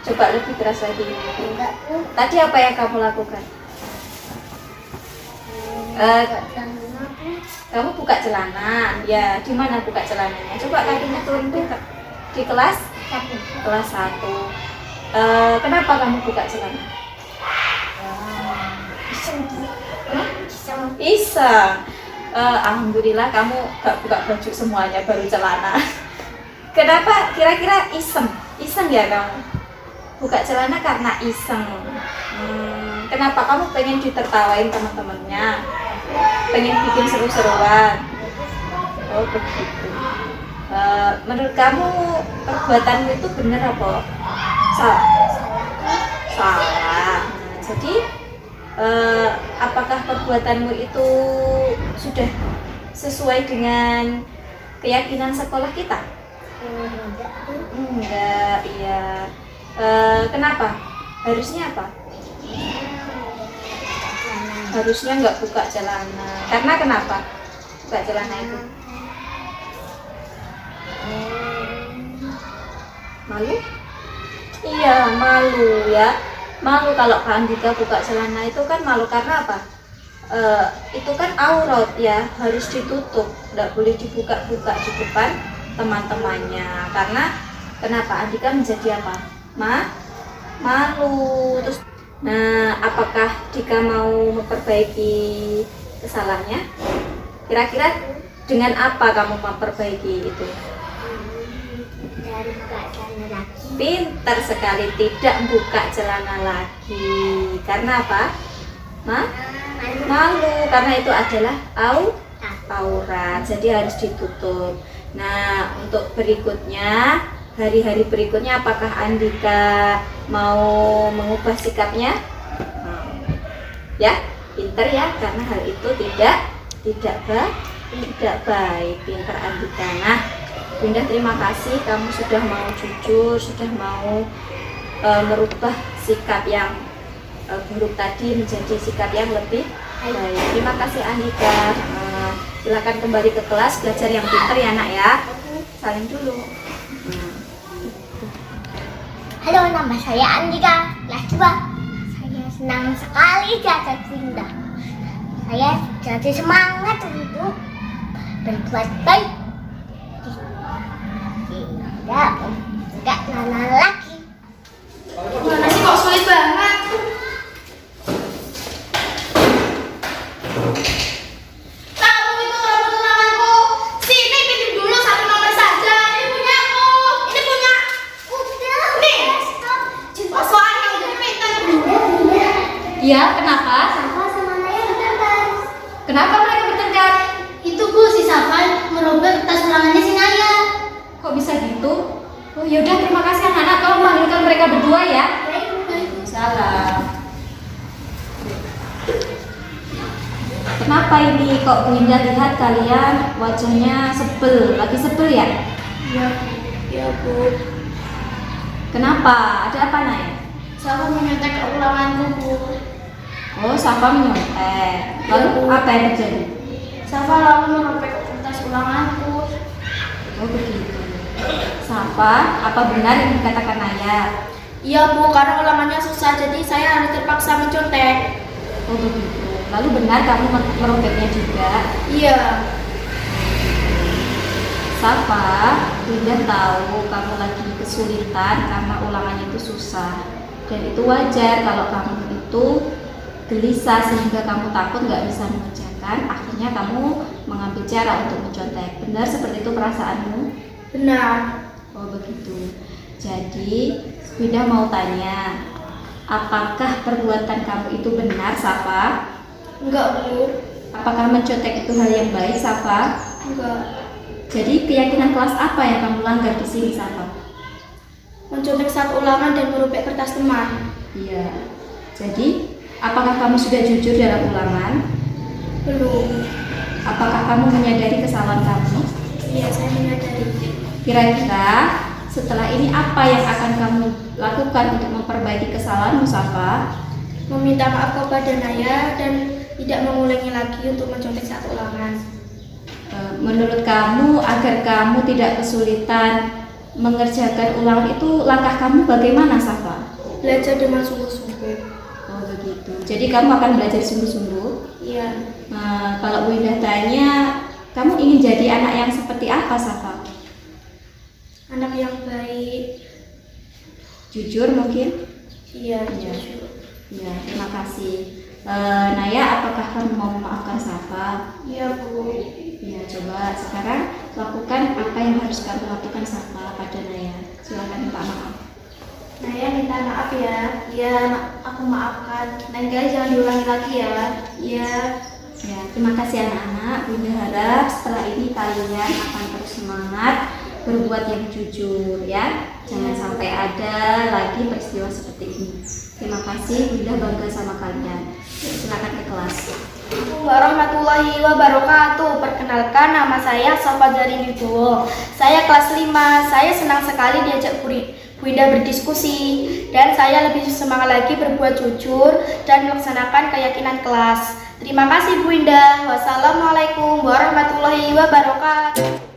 Coba lebih keras lagi. Tadi apa yang kamu lakukan? Kamu buka celana, ya. Di mana buka celananya? Coba kakinya turun tuh di kelas 1. Kenapa kamu buka celana? Iseng. Alhamdulillah kamu gak buka baju semuanya, baru celana. Kenapa? Kira-kira iseng ya kamu? Buka celana karena iseng. Kenapa? Kamu pengen ditertawain teman-temannya, pengen bikin seru-seruan. Oh begitu. Menurut kamu perbuatanmu itu benar apa salah? Jadi apakah perbuatanmu itu sudah sesuai dengan keyakinan sekolah kita? Enggak, iya. Kenapa? Harusnya apa? Harusnya nggak buka celana. Karena kenapa? Buka celana itu malu? Iya, malu ya. Malu kalau Kak Andika buka celana itu kan malu karena apa? Itu kan aurat ya, harus ditutup, nggak boleh dibuka-buka di depan teman-temannya. Karena kenapa? Andika menjadi apa? Malu. Terus apakah Dika mau memperbaiki kesalahannya? Kira-kira dengan apa kamu memperbaiki itu? Pintar sekali, tidak buka celana lagi. Karena apa? Malu, karena itu adalah aurat, jadi harus ditutup. Nah, untuk berikutnya, hari-hari berikutnya, apakah Andika mau mengubah sikapnya? Ya, pintar ya, karena hal itu tidak baik. Pintar Andika. Nah, Bunda terima kasih, kamu sudah mau jujur, sudah mau merubah sikap yang buruk tadi menjadi sikap yang lebih baik. Terima kasih Andika. Silakan kembali ke kelas, belajar yang pintar ya nak ya. Saling dulu. Halo, nama saya Andika, kelas 2. Saya senang sekali diajak Bunda. Saya jadi semangat untuk berbuat baik. Enggak lama lagi. Gimana sih kok sulit banget? Kamu itu rambut tunanganku. Sini pinjam dulu 1 nomor saja. Ini punya aku. Ini punya. Udah. Nih. Soalnya udah minta. Kenapa mereka bertengkar? Itu Bu, si Safa merobek kertas ulangannya si Naya. Kok bisa gitu? Oh yaudah, terima kasih anak-anak. Tolong panggilkan mereka berdua ya. Salam. Kenapa ini kok Bu Indah lihat kalian wajahnya sebel? Lagi sebel ya? Iya Bu. Kenapa? Ada apa Naya? Safa menyontek ulanganku Bu. Oh, Safa menyontek. Lalu apa yang terjadi? Safa lalu merobek kertas ulanganku. Oh begitu. Safa, apa benar yang dikatakan Naya? Iya Bu, karena ulangannya susah jadi saya harus terpaksa mencontek. Oh begitu. Lalu benar kamu merobeknya juga? Iya. Safa, Indah tahu kamu lagi kesulitan karena ulangannya itu susah. Dan itu wajar kalau kamu itu gelisah sehingga kamu takut nggak bisa mengerjakan. Akhirnya kamu mengambil cara untuk mencontek. Benar seperti itu perasaanmu? Benar. Oh begitu. Jadi Indah mau tanya, apakah perbuatan kamu itu benar, Safa? Enggak Bu. Apakah mencontek itu hal yang baik, Safa? Enggak. Jadi keyakinan kelas apa yang kamu langgar di sini, Safa? Mencontek saat ulangan dan merobek kertas teman. Iya. Jadi, apakah kamu sudah jujur dalam ulangan? Belum. Apakah kamu menyadari kesalahan kamu? Iya, saya menyadari. Kira-kira setelah ini apa yang akan kamu lakukan untuk memperbaiki kesalahanmu, Safa? Meminta maaf kepada Naya dan tidak mengulangi lagi untuk mencontek saat ulangan. Menurut kamu, agar kamu tidak kesulitan mengerjakan ulangan itu, langkah kamu bagaimana, Safa? Belajar dengan sungguh-sungguh. Oh begitu. Jadi kamu akan belajar sungguh-sungguh? Iya. Nah, kalau Bu Indah tanya, kamu ingin jadi anak yang seperti apa, Safa? Anak yang baik. Jujur mungkin? Iya, Iya. jujur. Ya, terima kasih. Naya, apakah kamu mau memaafkan Safa? Iya Bu. Ya, coba sekarang lakukan apa yang harus kamu lakukan, Safa, pada Naya. Silakan minta maaf. Naya minta maaf ya. Iya, aku maafkan. Lain kali jangan diulangi lagi ya. Iya. Ya, terima kasih anak-anak. Bunda harap setelah ini kalian akan terus semangat berbuat yang jujur ya. Jangan sampai ada lagi peristiwa seperti ini. Terima kasih, Bunda bangga sama kalian. Silakan ke kelas. Assalamualaikum warahmatullahi wabarakatuh. Perkenalkan, nama saya Safa Zarin Wibowo. Saya kelas 5. Saya senang sekali diajak Bu Indah berdiskusi dan saya lebih semangat lagi berbuat jujur dan melaksanakan keyakinan kelas. Terima kasih Bu Indah. Wassalamualaikum warahmatullahi wabarakatuh.